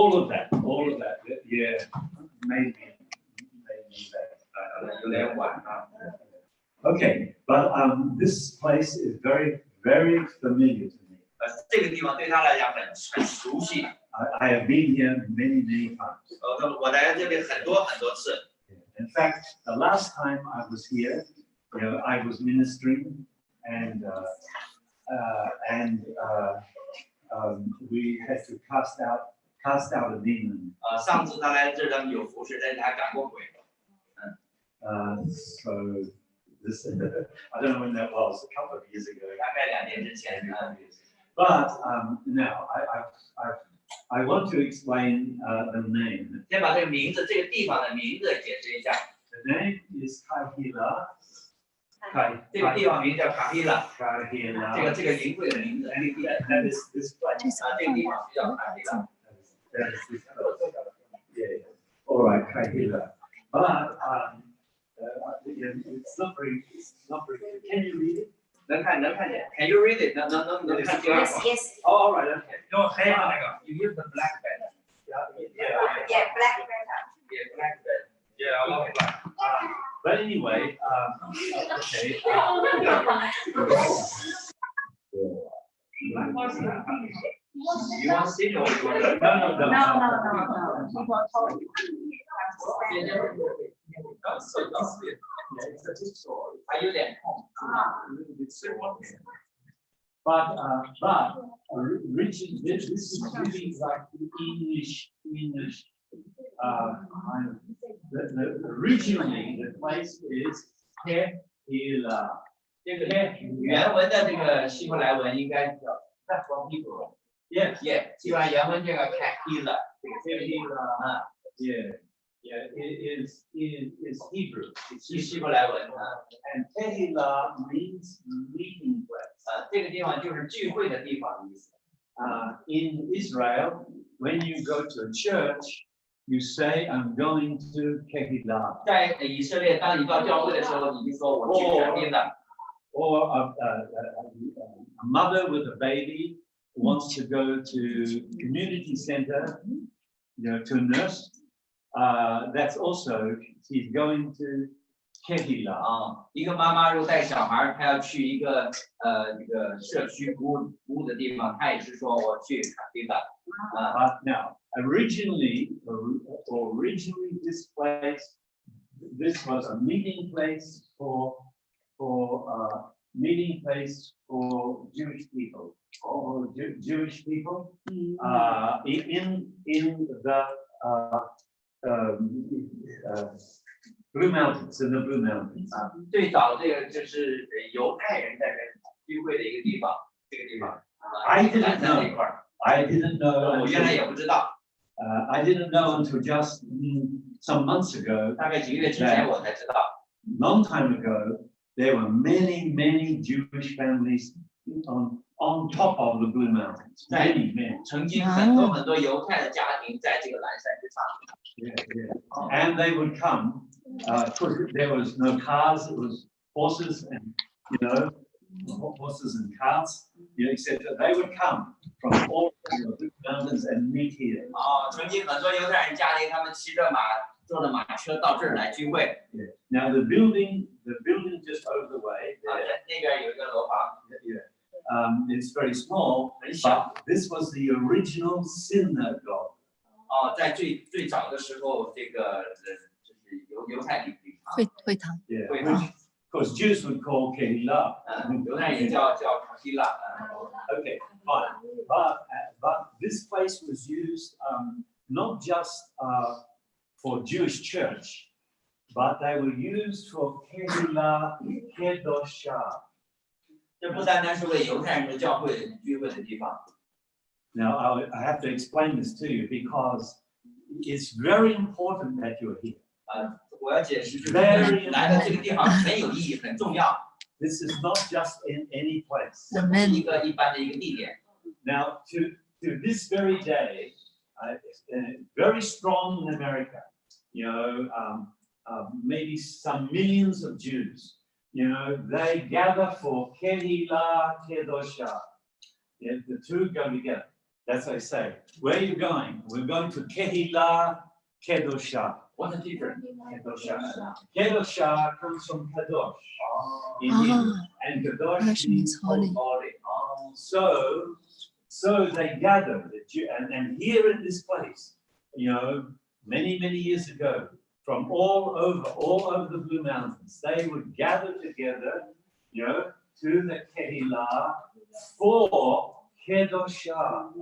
all of that, yeah, maybe that. Okay, but this place is very, very familiar to me. 这个地方对他来讲很熟悉。I have been here many, many times. 我来这里很多次。In fact, the last time I was here, I was ministering, and we had to cast out a demon. 上次他来这里有服侍，但是他赶过鬼。So this, I don't know when that was, a couple of years ago. 大概2年之前。But now I want to explain the name. 先把这个名字，这个地方的名字解释一下。The name is Kahila. 这个地方名叫卡希拉。Kahila. 这个营会的名字。That is this place. 这个地方比较卡希拉。That is this place. Yeah. All right, Kahila. But it's not very. Can you read it? 能看见。Can you read it? 能看第二个。Yes. Oh, all right, okay. 用黑的那个。You use the black pen. Yeah, black pen. Yeah, black pen. Yeah, I love black. But anyway, okay. You want to see or you want to? No. 还有点痛。But originally, this is really like English. Originally, the place is Kahila. 这个原文的这个希伯来文应该叫在黄皮国。Yeah， 希伯来原文这个卡希拉，这个地方Yeah, it is Hebrew. 是希伯来文And Kahila means meeting place. 这个地方就是聚会的地方的意思。In Israel, when you go to a church, you say, "I'm going to Kahila." 在以色列，当你到教会的时候，你就说我去卡希拉。Or a mother with a baby wants to go to community center, to a nurse. That's also she's going to Kahila. 一个妈妈如果带小孩，她要去一个这个社区服务的地方，她也是说我去卡希拉。But now, originally, this was a meeting place for Jewish people. Jewish people in the Blue Mountains, in the Blue Mountains. 最早这个就是犹太人在这聚会的一个地方，这个地方。I didn't know. 我原来也不知道。I didn't know until just some months ago. 大概几个月之前我才知道。Long time ago, there were many Jewish families on top of the Blue Mountains. Many. 曾经很多犹太的家庭在这个蓝山之上。Yeah. And they would come. There was no cars. It was horses and horses and carts. Etc. They would come from all the Blue Mountains and meet here. 曾经很多犹太人家庭，他们骑着马，坐着马车到这儿来聚会。Yeah. Now the building just over the way. 那边有一个楼房。It's very small, but this was the original synagogue. 在最早的时候，这个就是犹太礼会堂。Yeah. Of course, Jews would call Kahila. 犹太人叫卡希拉。Okay, fine. But this place was used not just for Jewish church, but they were used for Kahila Kedosha. 这不单单是为犹太人的教会聚会的地方。Now, I have to explain this to you because it's very important that you're here. 我要解释，就是来的这个地方很有意义，很重要。This is not just in any place. 一个一般的一个地点。Now, to this very day, very strong in America. Maybe some millions of Jews. They gather for Kahila Kedosha. The two go together. That's what I say. Where are you going? We're going to Kehila Kedosha. What's the difference? Kedosha comes from Kadosh. In Ah. Hebrew. And Kadosh Kadosh means holy. So they gathered, and here in this place, many years ago, from all over the Blue Mountains, they would gather together, to the Kehillah for Kedosha,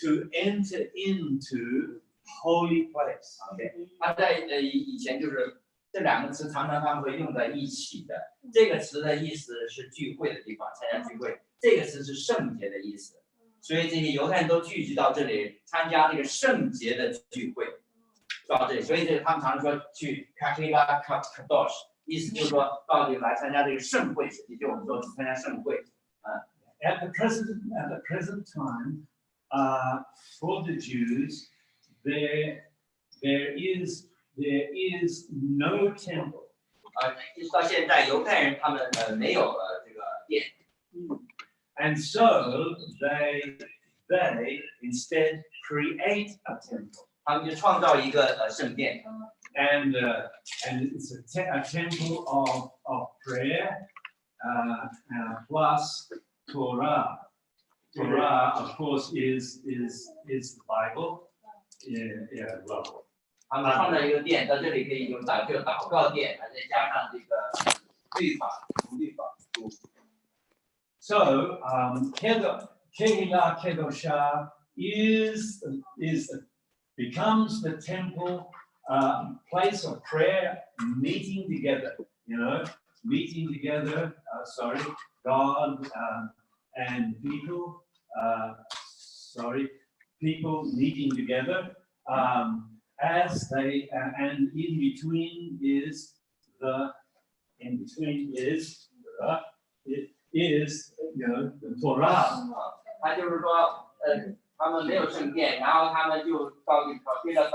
to enter into holy place. OK， 他在以前就是这两个词常常他们会用在一起的。这个词的意思是聚会的地方，参加聚会；这个词是圣洁的意思。所以这些犹太人都聚集到这里参加这个圣洁的聚会，到这里。所以这个他们常说去 Kehillah Kadosh， 意思就是说到这里来参加这个盛会，也就我们说去参加盛会。At the present time, for the Jews, there is no temple. 一直到现在，犹太人他们没有这个殿。And so they instead create a temple. 他们就创造一个圣殿。And it's a temple of prayer plus Torah. Torah, of course, is the Bible. Yeah, well. 他们创造一个殿，到这里可以用祷告殿，再加上这个律法。 So, Kehillah Kedosha becomes the temple, place of prayer, meeting together. God and people. People meeting together. As they and in between is the Torah. 他就是说，他们没有圣殿，然后他们就到这个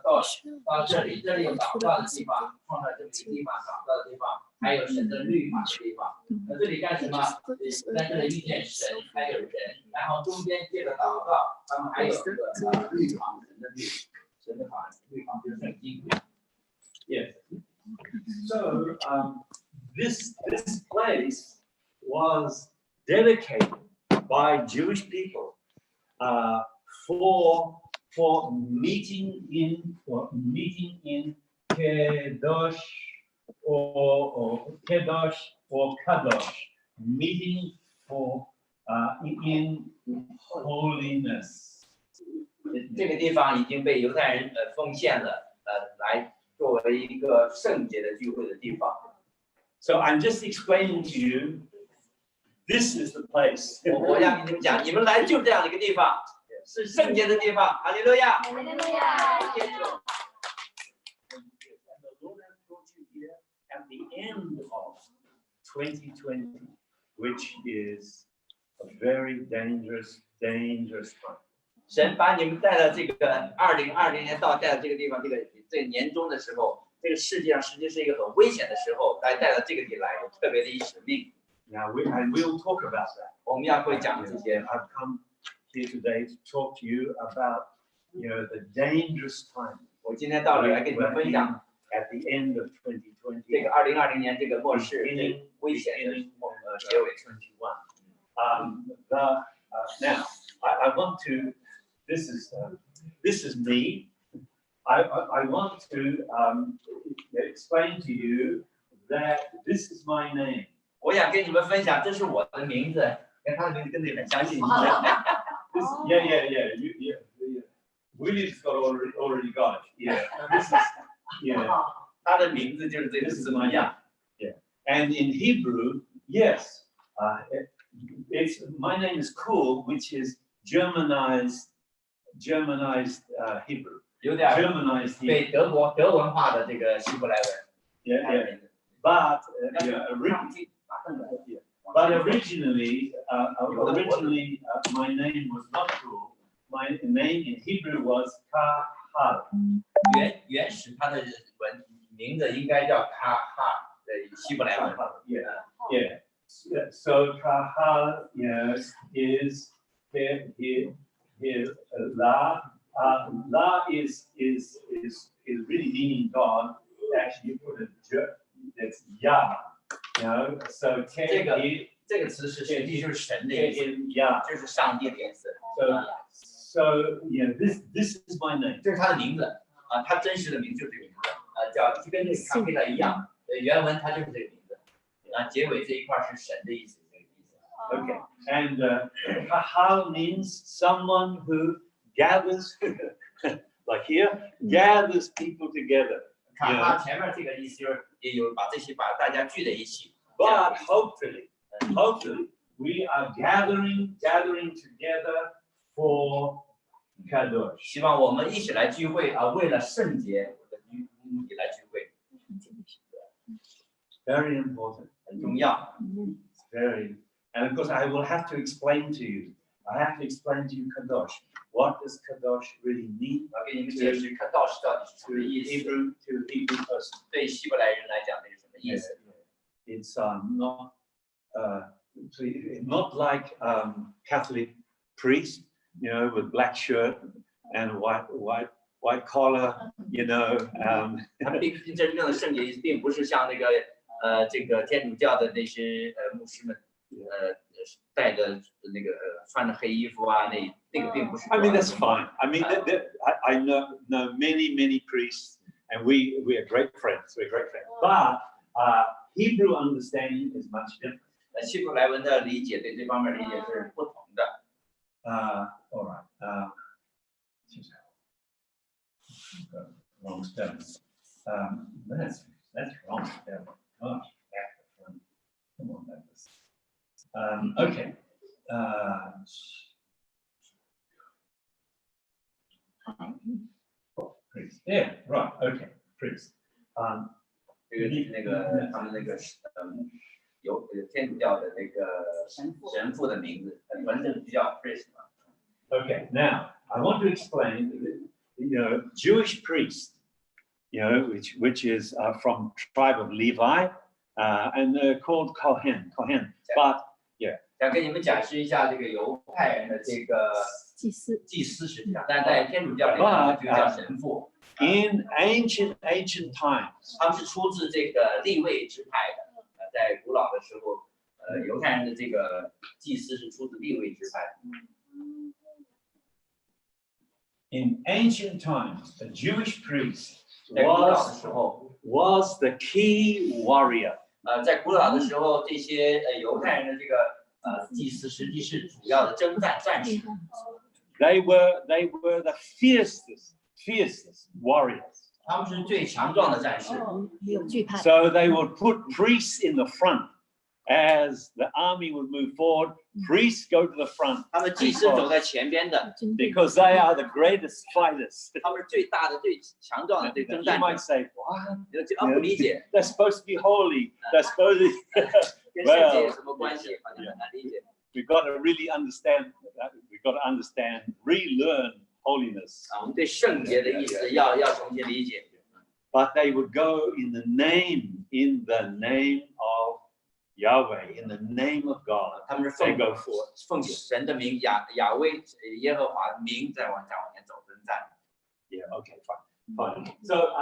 到这里有祷告的地方，创造这么一个地方，祷告的地方，还有神的律法的地方。这里干什么？在这里遇见神，还有人，然后中间接着祷告，他们还有这个律法，神的法律法就是圣经。Yes. So this place was dedicated by Jewish people for meeting in Kedosh or Kedosh or Kadosh, meeting for in holiness. 这个地方已经被犹太人奉献了，来作为一个圣洁的聚会的地方。So I'm just explaining to you, this is the place. 我想跟你们讲，你们来就这样的一个地方，是圣洁的地方。哈利路亚！哈利路亚！ And the Lord has brought you here at the end of 2020, which is a very dangerous time. 神把你们带到这个2020年带到这个地方，这个年终的时候，这个世界上实际是一个很危险的时候，带到这个地来，有特别的一使命。Now we'll talk about that. 我们要会讲这些。 I've come here today to talk to you about, the dangerous time. 我今天到了来跟你们分享 at the end of 2020. 这个2020年这个末世危险的结尾。 21. Now I want to. This is me. I want to explain to you that this is my name. 我想跟你们分享，这是我的名字，跟他的名字跟你很相近。Yeah. William's already got it. Yeah. This is 他的名字就是这个字么样。Yeah. And in Hebrew, yes, my name is Kul, which is Germanized Hebrew. 有点 Germanized Hebrew. 对德文化的这个希伯来文。 Yeah. But originally, my name was not Kul. My name in Hebrew was Kahal. 原始他的名字应该叫卡哈的希伯来文。 Yeah. So Kahal, is here. here, La. La is really meaning God. Actually, you put a that's Yah. You know, so 这个词是实际就是神的意思， Yah. 就是上帝的意思。 So this is my name. 这是他的名字啊，他真实的名字就是这个名字叫就跟这个咖啡的一样，原文它就是这个名字啊，结尾这一块是神的意思，这个意思。 Okay, and Kahal means someone who gathers, like here, gathers people together. 看它前面这个意思就是也有把大家聚在一起。 But hopefully, we are gathering together for Kadosh. 希望我们一起来聚会啊，为了圣洁的目的来聚会， Very important. 很重要。 Very. And of course, I will have to explain to you. I have to explain to you Kadosh. What does Kadosh really mean? 我给你们解释看道士到底是什 To 么意思， Hebrew person. 对希伯来人来讲那是什么意思？ It's not like Catholic priest, you know, with black shirt and white collar, you know. 它并真正的圣洁意思，并不是像那个这个天主教的那些牧师们带着那个穿着黑衣服啊，那个并不是。 I mean, that's fine. I mean, I know many priests, and we are great friends. We're great friends. But Hebrew understanding is much different. 希伯来文的理解对这方面理解是不同的。 All right. Wrong spelling. That's wrong spelling. Gosh, come on, that was. Okay. Priest. Yeah. Right. Okay. Priest. 那个他们那个有天主教的那个神父的名字，反正就叫 priest 嘛。 Okay. Now I want to explain. You know, Jewish priest. You know, which is from tribe of Levi, and they're called Kohen. But yeah. 想跟你们解释一下这个犹太人的这个祭司实际上，但在天主教里面就叫神父。 In ancient times, 他们是出自这个利未支派的，在古老的时候，犹太人的这个祭司是出自利未支派的。 in ancient times, a Jewish priest 在古老的时候， was the key warrior. 在古老的时候，这些犹太人的这个祭司实际是主要的征战战士。 They were the fiercest warriors. 他们是最强壮的战士。 So they would put priests in the front as the army would move forward. Priests go to the front 他们祭司走在前边的， because they are the greatest fighters. 他们是最大的、最强壮的、最 You 征战 might 者。 say, what? 不理解， They're supposed to be holy. They're supposed to. 跟圣洁有什么关系？好像很难理解。 We've got to really understand. We've got to understand, relearn holiness. 我们对圣洁的意思要重新理解。 But they would go in the name of Yahweh, in the name of God. 他们是 They go forth. 奉神的名亚威耶和华的名在往前走征战。 Yeah. Okay. Fine. So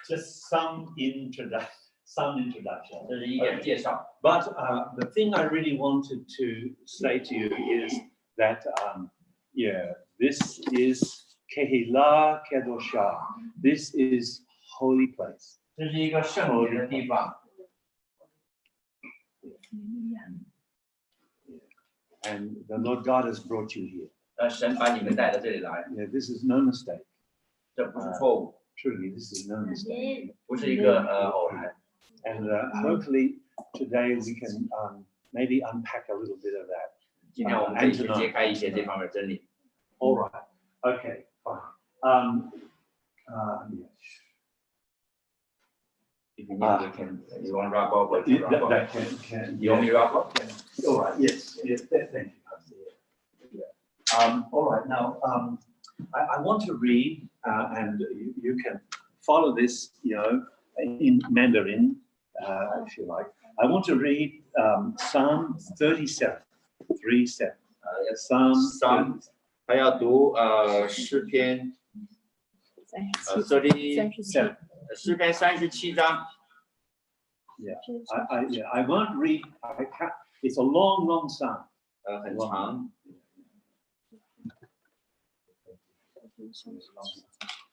just some introduction. 这是一点介绍。 But the thing I really wanted to say to you is that this is Kehillah Kedoshah. This is holy place. 这是一个圣洁的地方。 And the Lord God has brought you here. 神把你们带到这里来， Yeah, this is no mistake. 这不是错误， Truly, this is no mistake. 不是一个偶然。 And hopefully today we can maybe unpack a little bit of that. 今天我们可以去揭开一些这方面真理。 All right. Okay. Fine. Yeah. If you need, we can. You want to wrap up? What you wrap up? That can. You want me to wrap up? All right. Yes. Thank you, Pastor. Yeah. All right. Now, I want to read, and you can follow this, you know, in Mandarin, if you like. I want to read Psalm 37. 3:7. 要 Psalm 还要读诗篇诗篇37章。Yeah, I won't read. I can't. It's a long psalm. 很长。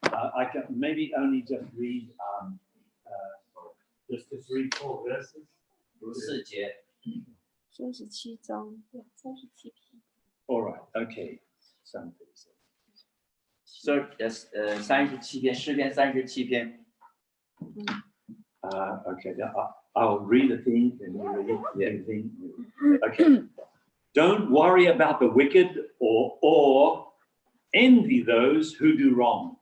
I can maybe only just read just 3-4 verses. 读4节。37章，37篇。 All right. Okay. Something. 37篇，诗篇37篇。Okay. I'll read the thing and you read the thing. Okay. Don't worry about the wicked or envy those who do wrong.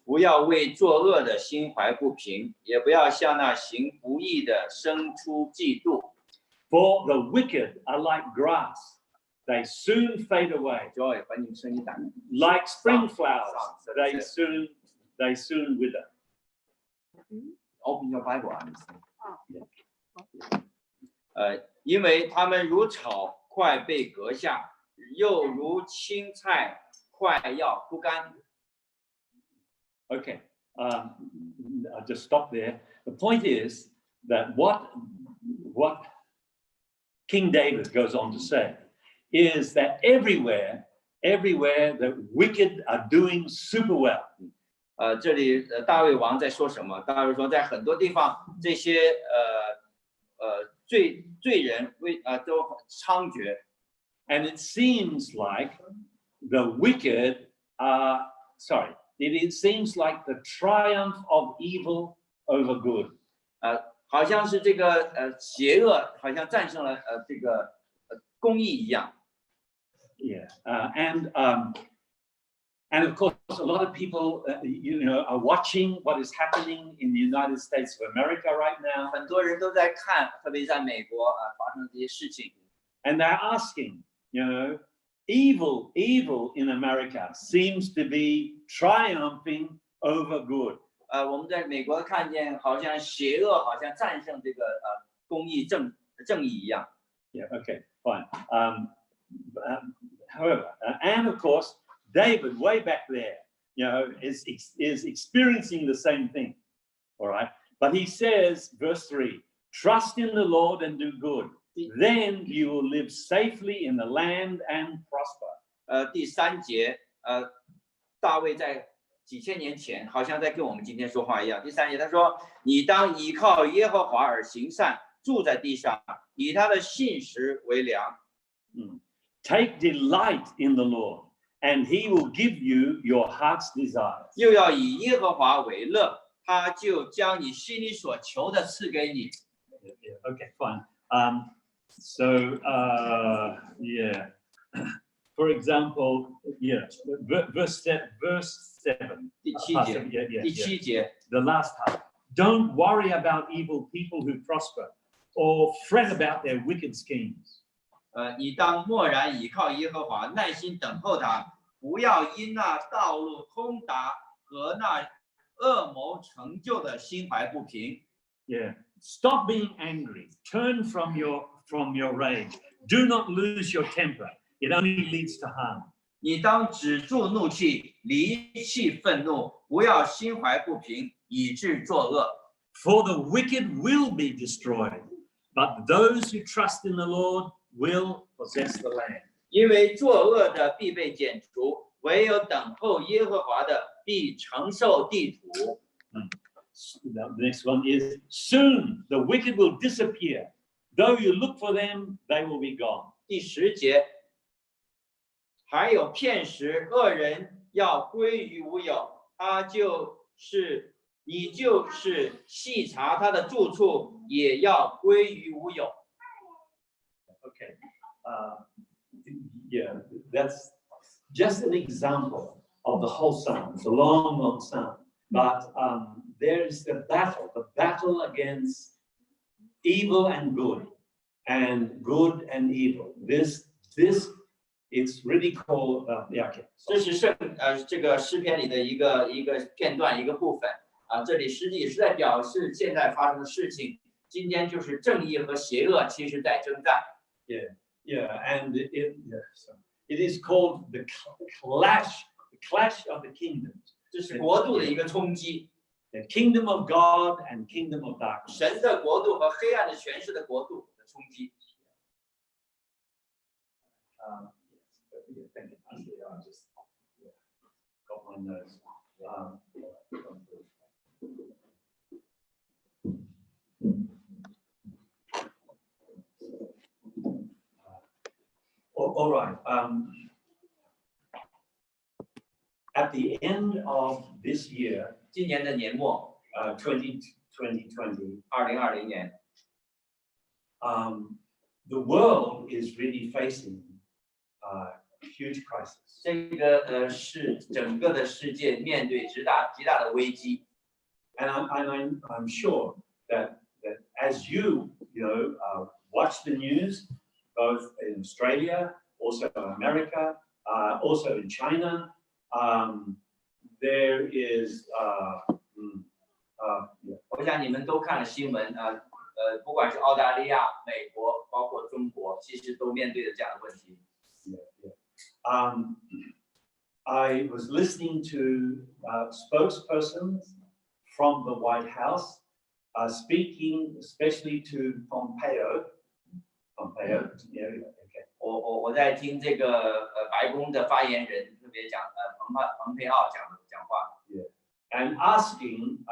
不要为作恶的心怀不平，也不要向那行不义的生出嫉妒。 For the wicked are like grass. They soon fade away. 环境声音大。Like spring flowers, they soon wither. Open your Bible 因为他们如草快被割下，又如青菜快要枯干。 Okay, I'll just stop there. The point is that what King David goes on to say is that everywhere the wicked are doing super well. 这里大卫王在说什么？大卫说，在很多地方，这些罪人都猖獗 And it seems like the wicked are it seems like the triumph of evil over good. 好像是这个邪恶好像战胜了这个公义一样。 Yeah, and of course, a lot of people, are watching what is happening in the United States of America right now. 很多人都在看，特别在美国发生这些事情。 And they're asking, evil in America seems to be triumphing over good. 我们在美国看见，好像邪恶好像战胜这个公义正义一样。 Yeah, okay, fine. However, and of course, David, way back there, is experiencing the same thing. All right. But he says, verse 3, trust in the Lord and do good. Then you will live safely in the land and prosper. 第3节，大卫在几千年前，好像在跟我们今天说话一样。第3节他说：“你当依靠耶和华而行善，住在地上，以他的信实为粮。” Take delight in the Lord, and He will give you your heart's desires. 又要以耶和华为乐，他就将你心里所求的赐给你。 Okay, fine. For example, verse 7. 第7节，第7节 The last half. Don't worry about evil people who prosper, or fret about their wicked schemes. 你当默然倚靠耶和华，耐心等候他，不要因那道路通达和那恶谋成就的心怀不平。 Yeah. Stop being angry. Turn from your rage. Do not lose your temper. It only leads to harm. 你当止住怒气，离弃愤怒，不要心怀不平，以致作恶。 For the wicked will be destroyed, but those who trust in the Lord will possess the land. 因为作恶的必被剪除，唯有等候耶和华的必承受地土。The next one is soon the wicked will disappear. Though you look for them, they will be gone. 第10节，还有片时恶人要归于无有，你就是细查他的住处，也要归于无有。 Okay. That's just an example of the whole psalm. It's a long psalm. But there is the battle against evil and good and evil. This it's really called okay. 这是这个诗篇里的一个片段一个部分这里实际也是在表示现在发生的事情。今天就是正义和邪恶其实在征战。Yeah, and it is called the clash of the kingdoms. 这是国度的一个冲击， The kingdom of God and kingdom of darkness. 神的国度和黑暗的权势的国度的冲击。Thank you, Pastor. I just got my notes. All right. At the end of this year, 今年的年末， 2020, 2020年， the world is really facing huge crisis. 这个是整个的世界面对极大的危机。 And I'm sure that as you watch the news, both in Australia, also in America, also in China, there is 我想你们都看了新闻不管是澳大利亚、美国，包括中国，其实都面对着这样的问题。I was listening to spokespersons from the White House speaking especially to Pompeo. Okay. 我在听这个白宫的发言人特别讲蓬佩奥讲话。And asking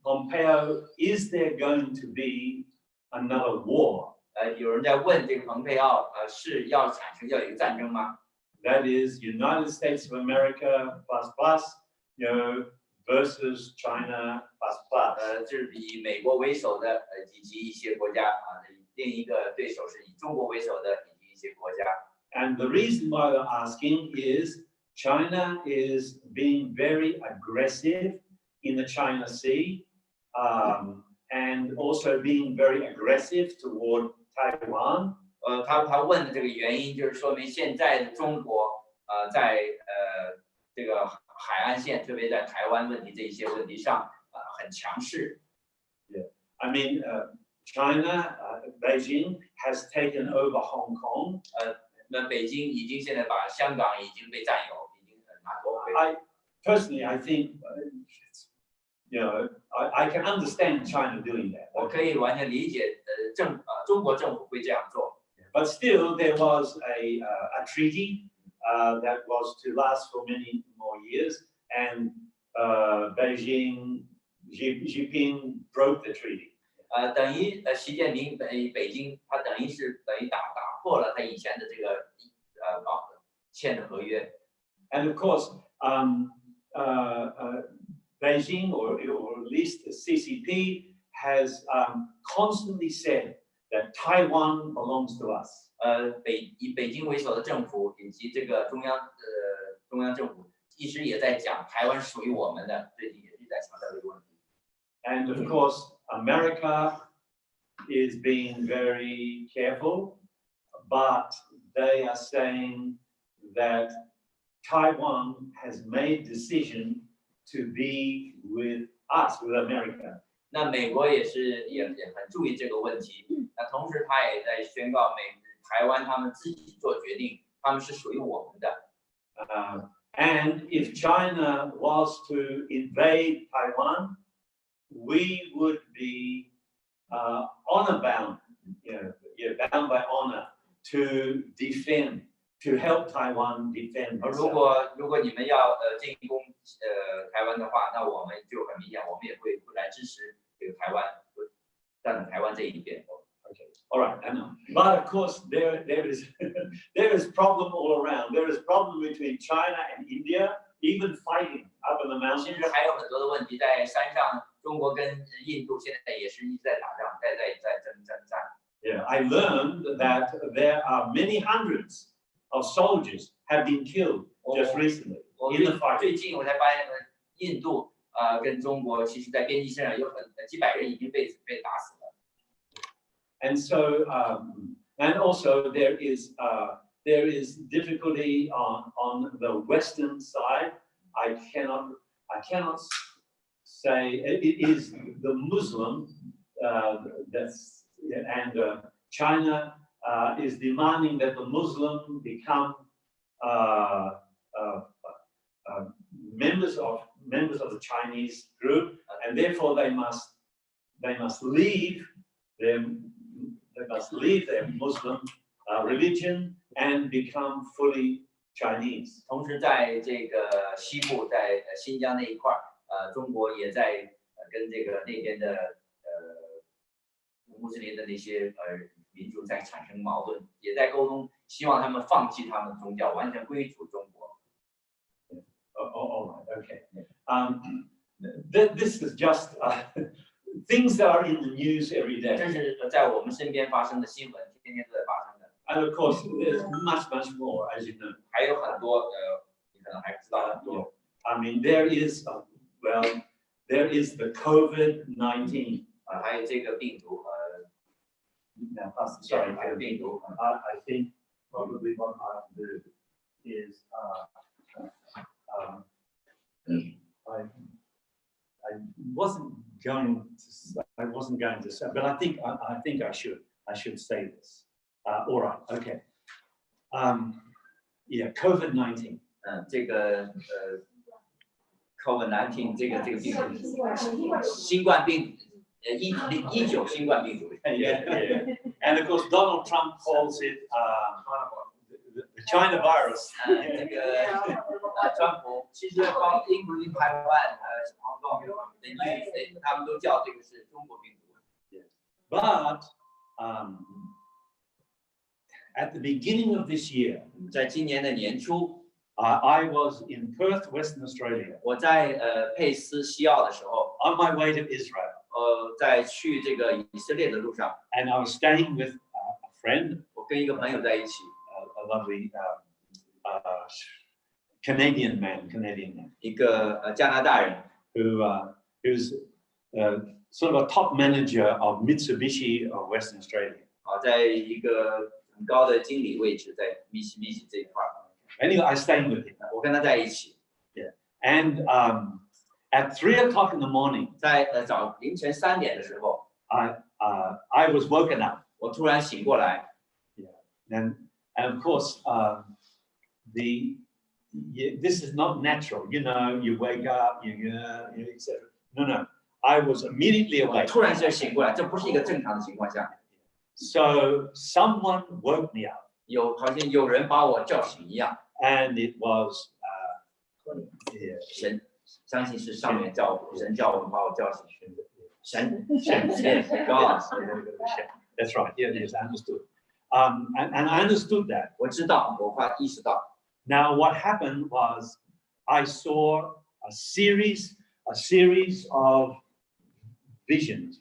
Pompeo, is there going to be another war? 有人在问这个蓬佩奥是要产生一个战争吗？ That is United States of America plus, versus China plus. 这是以美国为首的以及一些国家另一个对手是以中国为首的以及一些国家。 And the reason why they're asking is China is being very aggressive in the China Sea, and also being very aggressive toward Taiwan. 他问的这个原因就是说明现在的中国在这个海岸线，特别在台湾问题这一些问题上很强势。 Yeah, I mean China, Beijing has taken over Hong Kong. 那北京已经现在把香港已经被占有，已经拿夺回。Personally, I think I can understand China doing that. 我可以完全理解中国政府会这样做。 But still, there was a treaty that was to last for many more years, and Beijing, Xi Jinping broke the treaty. 等于习近平北京，他等于打破了他以前的这个签的合约。 And of course, Beijing, or at least the CCP, has constantly said that Taiwan belongs to us. 以北京为首的政府以及这个中央政府一直也在讲台湾属于我们的，最近也是在强调这个问题。 And of course, America is being very careful, but they are saying that Taiwan has made decision to be with us, with America. 那美国也很注意这个问题。那同时他也在宣告台湾他们自己做决定，他们是属于我们的。And if China was to invade Taiwan, we would be honor bound, bound by honor to defend, to help Taiwan defend. 如果你们要进攻台湾的话，那我们就很明显，我们也会来支持这个台湾，站在台湾这一边。 Okay, all right, I know. But of course, there is problem all around. There is problem between China and India, even fighting up in the 其 mountains. 实还有很多的问题，在山上，中国跟印度现在也是一直在打仗，在征战。 Yeah, I learned that there are many hundreds of soldiers have been killed just recently in the fight. 最近我才发现，印度跟中国其实在边境线上有几百人已经被打死了。 And so, and also there is difficulty on the western side. I cannot say it is the Muslim and China is demanding that the Muslim become members of the Chinese group, and therefore they must leave their Muslim religion and become fully Chinese. 同时，在这个西部，在新疆那一块中国也在跟这个那边的穆斯林的那些民族在产生矛盾，也在沟通，希望他们放弃他们的宗教，完全归属中国。All right, okay. This is just things that are in the news every 这 day. 是在我们身边发生的新闻，天天都在发生的。 And of course, there's much more, as you know. 还有很多你可能还不知道很多。I mean, there is the COVID-19. 还有这个病毒Now, sorry, 还有病毒。I think probably what I have to do is I wasn't going to say, but I think I should say this. All right, okay. Yeah, COVID-19. 这个COVID-19 这个病毒，新冠病毒，19新冠病毒。Yeah. And of course, Donald Trump calls it the China virus. 这个川普其实including Taiwan, Hong Kong, the United States, 他们都叫这个是中国病毒。But at the beginning of this year, 在今年的年初， I was in Perth, Western Australia, 我在佩斯西澳的时候， on my way to Israel, 在去这个以色列的路上， and I was staying with a friend, 我跟一个朋友在一起， a lovely Canadian man, 一个加拿大人， who's sort of a top manager of Mitsubishi of Western Australia. 在一个很高的经理位置，在密西这一块。 Anyway, I stayed with him. 我跟他在一起， And at 3 o'clock in the morning, 在凌晨3点的时候， I was woken up. 我突然醒过来， And of course, this is not natural. You know, you wake up, etc. No. I was immediately 我 awake. 突然间醒过来，这不是一个正常的情况下， So someone woke me up, 好像有人把我叫醒一样， and it was 神相信是上面神叫我把我叫醒，神 God， That's right. Yeah, yes, I understood. And I understood that. 我知道，我意识到。 Now, what happened was I saw a series of visions,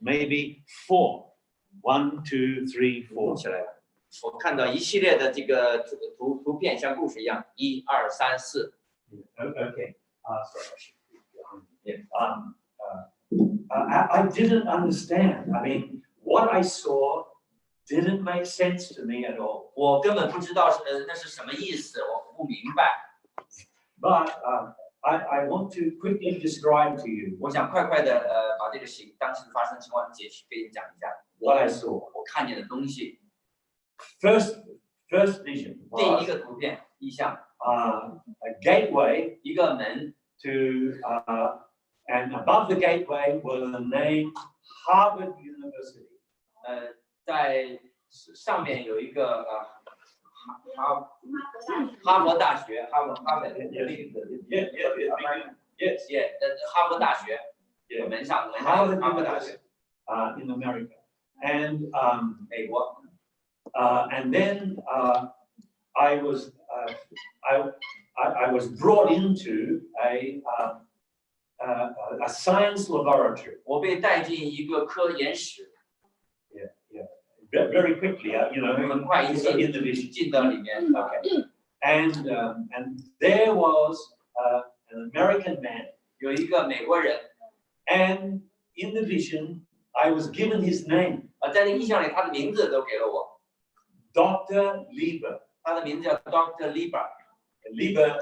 maybe 4. 1, 2, 3, 4. 起来了，我看到一系列的这个图片，像故事一样，1、2、3、4。 Okay. Sorry. Yeah. I didn't understand. I mean, what I saw didn't make sense to me at all. 我根本不知道那是什么意思，我不明白。 But I want to quickly describe to you 我想快快的把这个当时发生的情况给你讲一下。 what I saw. 我看见的东西。 First vision 第一 was 个图片意象， a gateway 一个门， to, and above the gateway was the name Harvard University. 在上面有一个哈佛大学，哈佛 Yes. 哈佛大学，门上有 Harvard 哈佛大学， in America. And 美国。 and then I was brought into a science laboratory. 我被带进一个科研室， Very quickly, 很快一次 in the vision. 进到里面。 Okay. And there was an American man, 有一个美国人， and in the vision, I was given his name, 在那个意象里，他的名字都给了我， Dr. Lieber. 他的名字叫 Dr. Lieber。 Lieber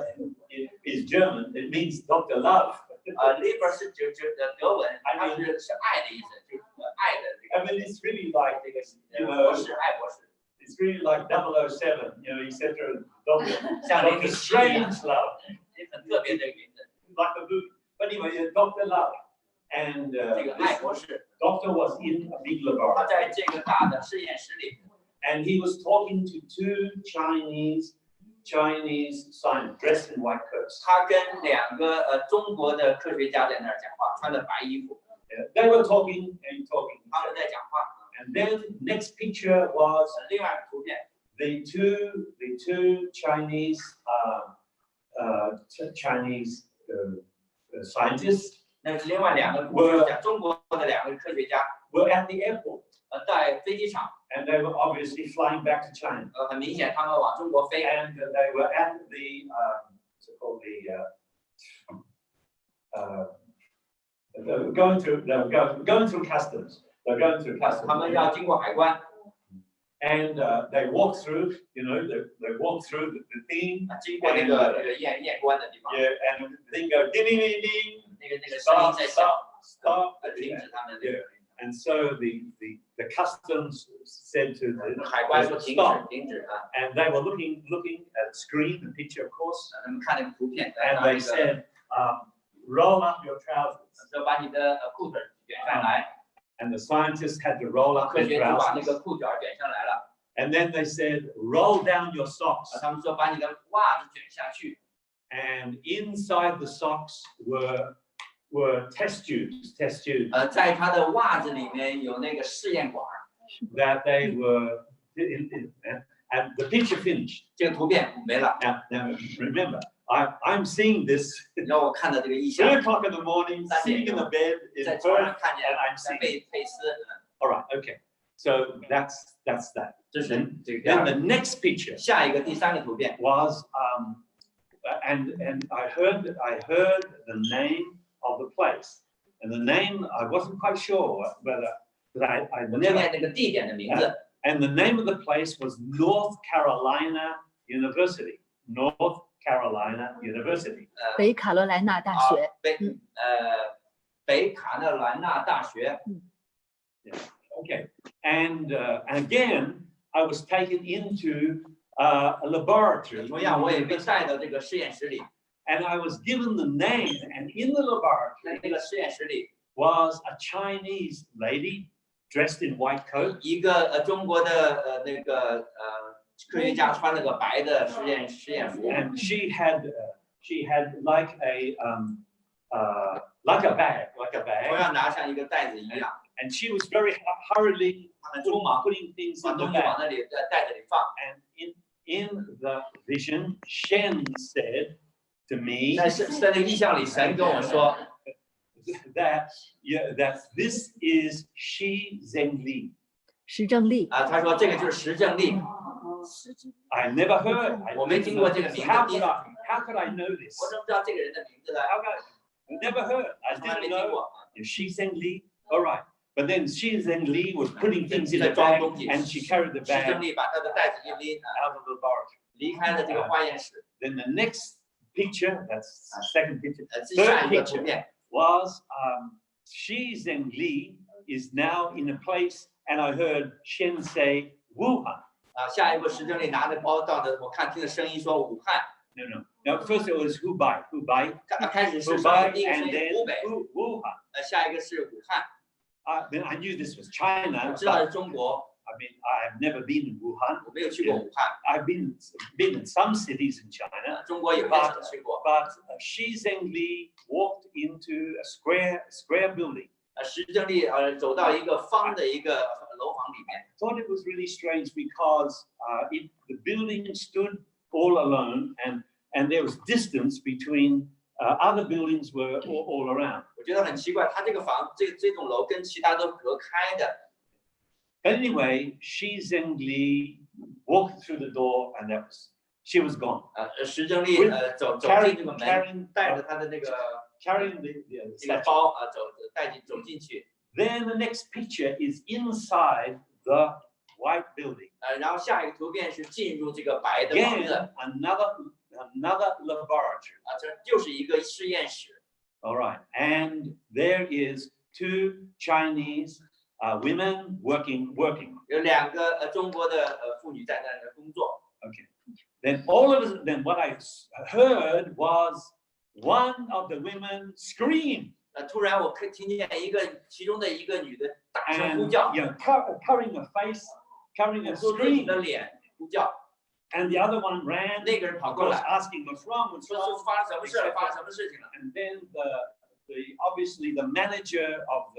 is German. It means Dr. Love. Lieber 是德文，它是爱的意思，就是爱的这 I mean, it's really like, 个博士，爱博士。it's really like 007, you know, etc. Doctor 像那个 Strange Love, 很特别的名字， like a movie. But anyway, Dr. Love, and 这个爱博士， doctor was in a big 他 laboratory, 在这个大的实验室里， and he was talking to two Chinese scientists dressed in white coats. 他跟2个中国的科学家在那儿讲话，穿着白衣服， They were talking and talking. 他们在讲话。 And then next picture was 另外一个图片， the two Chinese scientists 那是另外2个科学家，中国的2个科学家， were at the airport, 在飞机场， and they were obviously flying back to China. 很明显他们往中国飞， And they were at the what's it called, going through customs. They're going through 他们 customs. 要经过海关， And they walk through, you know, they walk through the thing. 经过那个验关的地方， Yeah, and the thing goes ding ding ding ding. 那个声音 Stop, 在响， stop. 停止他们那个。 And so the customs said to the 海关说停止 stop, 停止啊， and they were looking at the screen, the picture, of course, 他们看那个图片， and 拿那 they 个 said, roll up your trousers. 说把你的裤腿卷上来， And the scientists had to roll up 科 their 学就把那 trousers. 个裤脚卷上来了， And then they said, roll down your socks. 他们说把你的袜子卷下去， And inside the socks were test tubes, 在他的袜子里面有那个试验管， that they were, and the picture finished. 这个图片没了。 Now remember, I'm seeing this 让我看到这个意象， 3 o'clock in the morning, sitting in the bed in 在床上 Perth, 看见 and I'm 在 seeing. 佩斯， All right, okay. So that's that. 这是这个第 Then 二 the 个。 next picture 下一个第3个图片， was, and I heard the name of the place, and the name I wasn't quite sure whether, but I 我听 never. 见那个地点的名字， And the name of the place was North Carolina University. North Carolina University. 北卡罗来纳大学。北卡罗来纳大学。 Okay. And again, I was taken into a laboratory. 同样，我也被带到这个实验室里， And I was given the name, and in the 在 laboratory 那个实验室里， was a Chinese lady dressed in white coat. 一个中国的那个科学家穿了个白的实验服， And she had like a bag, 同样拿上一个袋子一样， and she was very hurriedly 很匆忙， putting things 把 in the 东西往 bag. 那里袋子里放。 And in the vision, Shen said to me 在那个意象里，神跟我说， that this is Shi Zhengli. 石正丽。他说这个就是石正丽， I never heard. 我没听过这个名字。 How could I know this? 我怎么知道这个人的名字呢？ How could I never heard. I 从来没 didn't 听 know. 过。 Shi Zhengli. All right. But then Shi Zhengli was putting things in the 在装 bag, 东西， and she carried the 石正 bag 丽把他的袋子一拎， out of the laboratory. 离开了这个化验室。 Then the next picture, that's the second picture, 下一个图片 was Shi Zhengli is now in a place, and I heard Shen say Wuhan. 下一个石正丽拿着包到的，我看听的声音说武汉。 No. Now first it was Hubei, 一开始是 Hubei, 第一个声 and 音 then 湖北， Wuhan. 下一个是武汉。 Then I knew this was China. 我知道 But, 是中国， I mean, I've never been in Wuhan. 我没有去过武汉。 I've been in some cities in China. 中国有些省去过。 But Shi Zhengli walked into a square building. 石正丽走到一个方的一个楼房里面。 I thought it was really strange because the building stood all alone, and there was distance between other buildings were all around. 我觉得很奇怪，他这个房这栋楼跟其他都隔开的。 But anyway, Shi Zhengli walked through the door, and she was gone. 石正丽走进这个门，带着他的那个 carrying 这个包走进去。 Then the next picture is inside the white building. 然后下一个图片是进入这个白的房 Again, 子， another laboratory. 这就是一个实验室。 All right, and there is two Chinese women working. 有2个中国的妇女在那工作。 Okay. Then all of us, then what I heard was one of the women scream. 突然我听见其中的一个女的大声呼 And 叫， covering her face, covering her 遮住自己 scream. 的脸呼叫。 And the other one ran, 那个人跑 of 过 course, 来， asking what's wrong, what's 说 wrong. 是发生什么事了，发生什么事情了？ And then obviously the manager of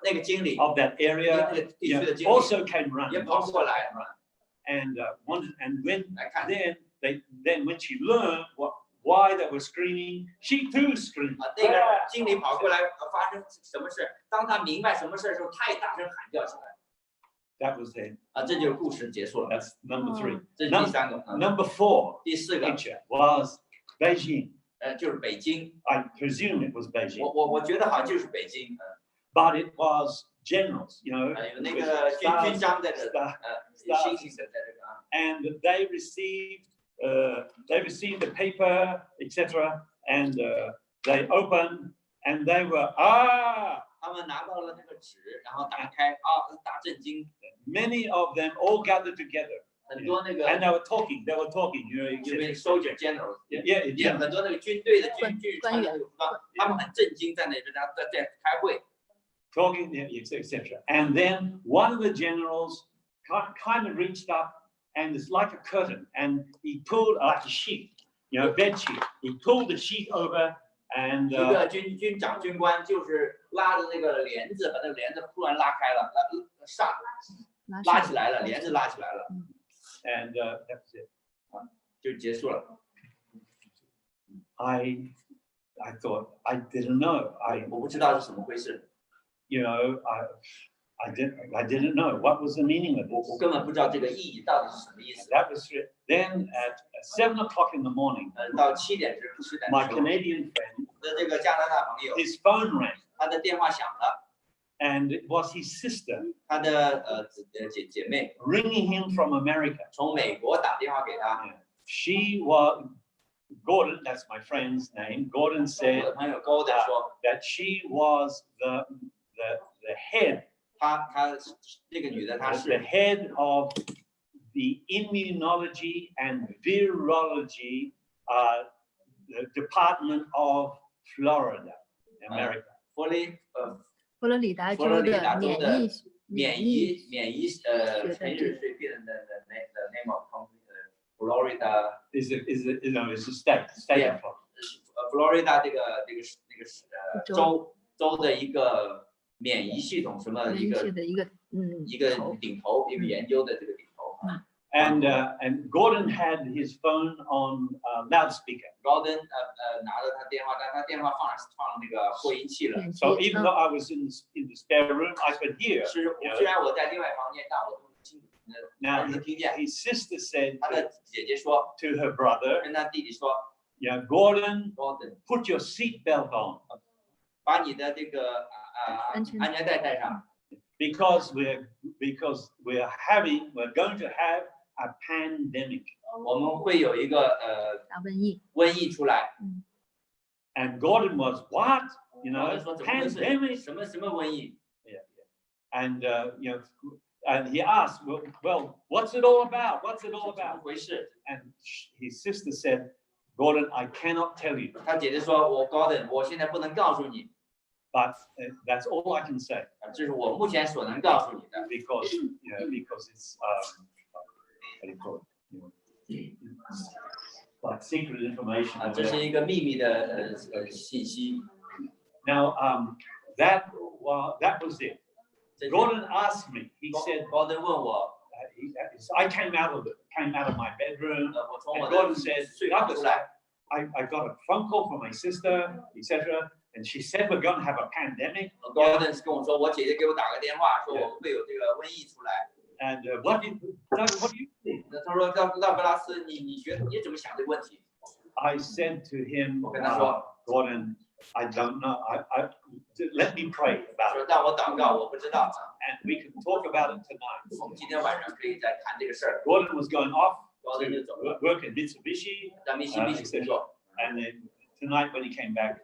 那个经理， that 那 area 个地区的经理 also came 也 running. 跑过来， And when 来看。 then when she learned why they were screaming, she too screamed. 那个经理跑过来，发生什么事？当他明白什么事的时候，他也大声喊叫起来。 That was it. 这就是故事结束了。 That's number 3. 这是第3个。 Number 4第4个 picture was Beijing. 就是北京。 I presume it was Beijing, 我觉得好像就是北京。 but it was generals, you know. 有那个军章在这，星星在这个。 And they received the paper, etc. And they opened, and they were 他们拿到了那个纸，然后打开，大震惊。 many of them all gathered together. 很多那个 And they were talking, you know, 因为 soldier general， yeah. 很多那个军队的军穿那个服装，他们很震惊，在那边在开会。 Talking, etc. And then one of the generals kind of reached up, and it's like a curtain, and he pulled like a sheet, you know, bed sheet. He pulled the sheet over, and 一个军长军官就是拉着那个帘子，把那个帘子突然拉开了，拉起来了，帘子拉起来了。 and that's it. 就结束了。 I thought I didn't know. 我不知道是怎么回事， You know, I didn't know what was the meaning of 我 this. 根本不知道这个意义到底是什么意思。 That was it. Then at 7:00 in the morning, 到7点的时 my 候， Canadian friend, 我的这个加拿大朋友， his phone rang, 他的电话响了， and it was his sister 他的姐妹 ringing him from America. 从美国打电话给他， She was Gordon. That's my friend's name. Gordon 我 said 的朋友高的说， that she was the head, 她这个女的她 the 是 head of the immunology and virology the department of Florida, America. 佛佛罗里达州罗里的达州的免疫免疫培日水平的 name of country Florida Is it it's a state Yeah. of Florida 这个州的一个免疫系统什么免疫一个的一个顶头一个研究的这个顶头。 and Gordon had his phone on loudspeaker. 高登拿着他电话，但他电话放了那个扩音器了。免疫 So even though I was in the spare room, I could hear. 虽然我在另外房间，但我都能清楚能听见。 His sister said 他的姐姐说， to her brother, 跟他弟弟说， "Yeah, Gordon, 高登 put your seatbelt on 把你的这个安全带带上， because we're going to have a pandemic." 我们会有一个大瘟疫。瘟疫出来。 And Gordon was what? You 高 know, 登说怎么回事？ pandemic. 什么瘟疫？ And and he asked, well, what's it all about? What's it all 怎么 about? 回事？ And his sister said, Gordon, I cannot tell you, 他姐姐说，我高登，我现在不能告诉你， but that's all I can say 这是我目前所能告诉你的。 because it's what do you call it? It's like secret information. or 这 whatever. 是一个秘密的信息。 Now, that was it. Gordon asked me. He said, 高登问我， I came out of my bedroom. 我从 And 我的 Gordon said, 睡房出来， I got a phone call from my sister, etc. And she said we're going to have a pandemic. 高登跟我说，我姐姐给我打个电话，说我们会有这个瘟疫出来。 And what do you think? 他说道格拉斯，你觉得你怎么想这个问题？ I said to him, 我跟他说， Gordon, I don't know. Let me pray about 说 it, 让我祷告，我不知道。 and we can talk about it tonight. 我们今天晚上可以再谈这个事儿。 Gordon was going off 高登就走了， to work in Mitsubishi, 在密西比工作。 and then tonight when he came back,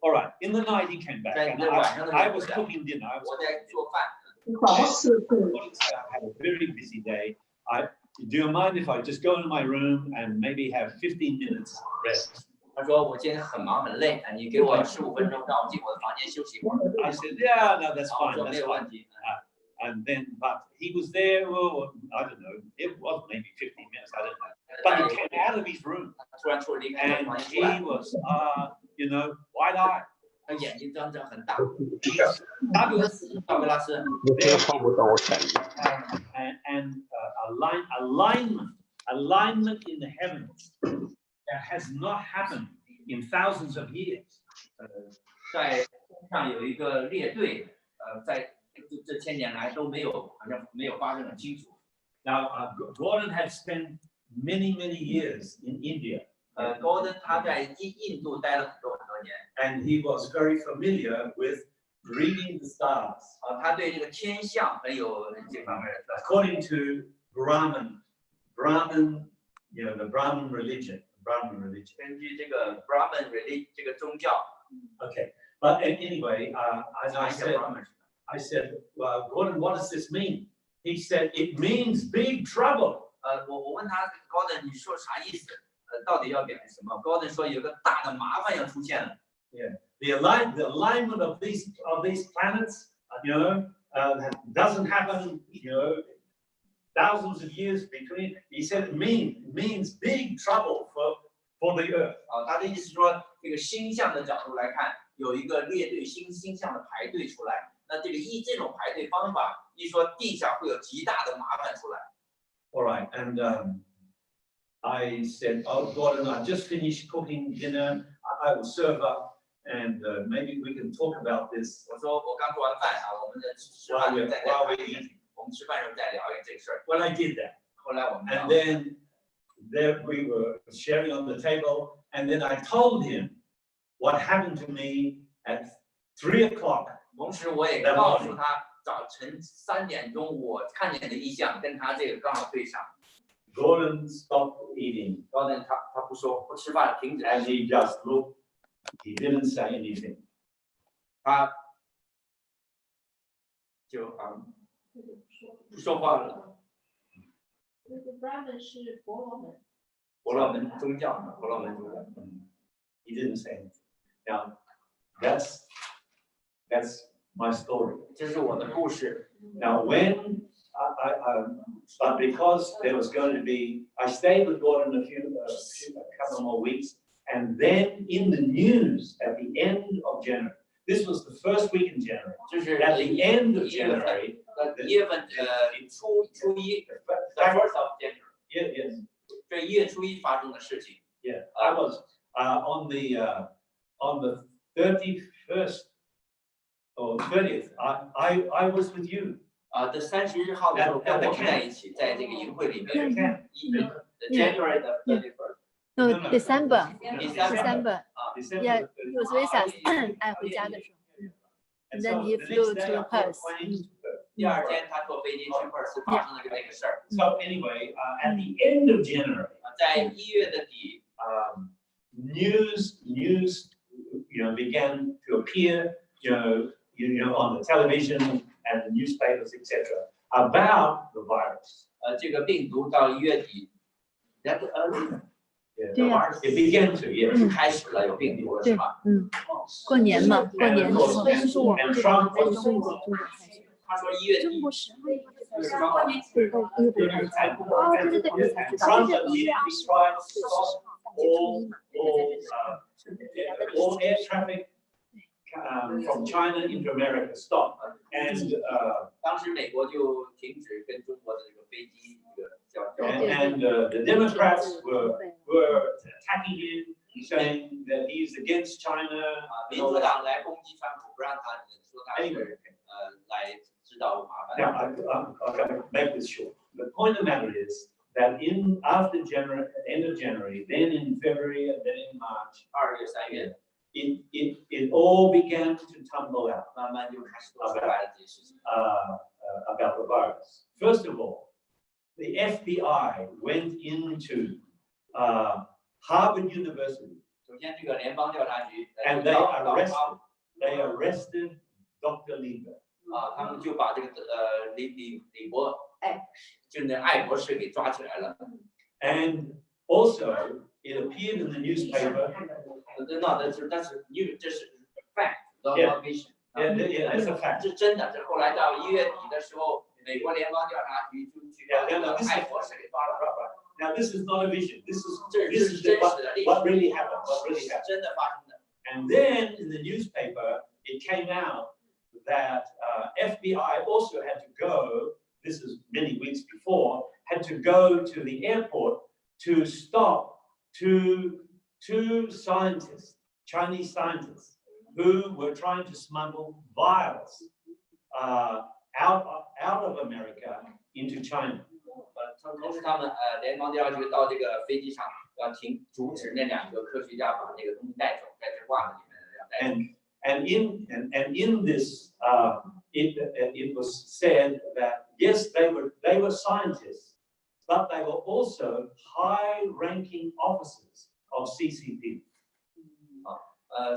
all right. In the night he came back, and 在晚上的 I 时候 was cooking dinner. 我在做饭， I had a very busy day. Do you mind if I just go into my room and maybe have 15 minutes rest? 他说我今天很忙很累，你给我15分钟，让我进我的房间休息一会儿。 I said, yeah, no, that's 我 fine. 说没 That's 有 fine. 问题。 And then, but he was there, well, I don't know, it was maybe 15 minutes, I don't know. But he came out of his room 突然出离开这个 and 房间出来 he，was, wide-eyed. 他眼睛睁着很大。达格拉斯， And alignment in the heavens that has not happened in thousands of years. 在天上有一个列队，在这千年来都没有，好像没有发生很清楚。 Now, Gordon had spent many years in India. Gordon 他在印度待了很多年， And he was very familiar with reading the stars. 他对这个天象很有这方面的。 According to Brahman, the Brahman religion. 根据这个 Brahman religion 这个宗教， Okay, but anyway, as 讲 I 一些 said, Brahman。 well, Gordon, what does this mean? He said, it means big trouble. 我问他 Gordon 你说啥意思？到底要表示什么 ？Gordon 说有个大的麻烦要出现了。 Yeah, the alignment of these planets, doesn't happen, thousands of years between. He said it means big trouble for the earth. 他的意思是说，这个星象的角度来看，有一个列队星象的排队出来。那这种排队方法，一说地上会有极大的麻烦出来。 All right, and I said, oh, Gordon, I just finished cooking dinner. I will serve up, and maybe we can talk about this. 我说我刚做完饭我们的吃饭再聊一个，我们吃饭时候再聊一个这个事儿。 Well, I did that. 后来我们 And then there we were sharing on the table, and then I told him what happened to me at 3 o'clock. 同时我也告诉他，早晨3点钟我看见的异象跟他这个刚好对上。 Gordon stopped eating. Gordon 他不说不吃饭，停止。 And he just looked. He didn't say anything. 他就不说话了。那个 Brahman 是婆罗门。婆罗门宗教。 He didn't say anything. Now, that's my story. 这是我的故事。 Now, when but because there was going to be, I stayed with Gordon a couple more weeks, and then in the news at the end of January, this was the first week in January. 就是 At the end of January, 1月份初一 the first of January， yes, 这1月初1发生的事情。 yeah, I was on the 31st or 30th. I was with you. 这30号的时候跟我们在一起，在这个营会里面。January the 31st。 No, December. December. Yeah, he was with us. 爱回家的时候。And then he flew to Perth. 第二天他坐飞机去Perth发生了这个事儿。 So anyway, at the end of January, 在1月的底， news, began to appear, on the television and the newspapers, etc., about the virus. 这个病毒到1月底， Yeah, Yeah. it began to, yes. 开始了有病毒了，是吧？过年嘛，过年的时候， And Trump 在 was 中国开始。他说1月底，就是刚好对，到1月份开始。and Trump immediately tried to stop all air traffic from China into America, stop. And 当时美国就停止跟中国的这个飞机这个交交。 and the Democrats were attacking him, saying that he's against China. 民主党来攻击川普，不让他说他是来制造麻烦。 Now, I'm going to make this short. The point of the matter is that after January, end of January, then in February, and then in March, 2月3月， it all began to tumble out 慢慢就开始出来了这些事情。 about the virus. First of all, the FBI went into Harvard University 首先，这个联邦调查局 and they arrested Dr. Lieber. 啊，他们就把这个李博就那艾博士给抓起来了。And also, it appeared in the newspaper. No,这是 fact, not fiction. Yeah, it's a fact. 是真的。这后来到1月底的时候，美国联邦调查局就去把这个艾博士给抓了。Now, this is not a vision. This is 这是真实的历史， what really happened. What really happened. 真的发生的。And then in the newspaper, it came out that FBI also had to go. This is many weeks before. Had to go to the airport to stop two scientists, Chinese scientists, who were trying to smuggle virus out of America into China. 同时他们联邦调查局到这个飞机上要阻止那2个科学家把那个东西带走，在这袜子里面要带走。And in this, it was said that yes, they were scientists, but they were also high-ranking officers of CCP.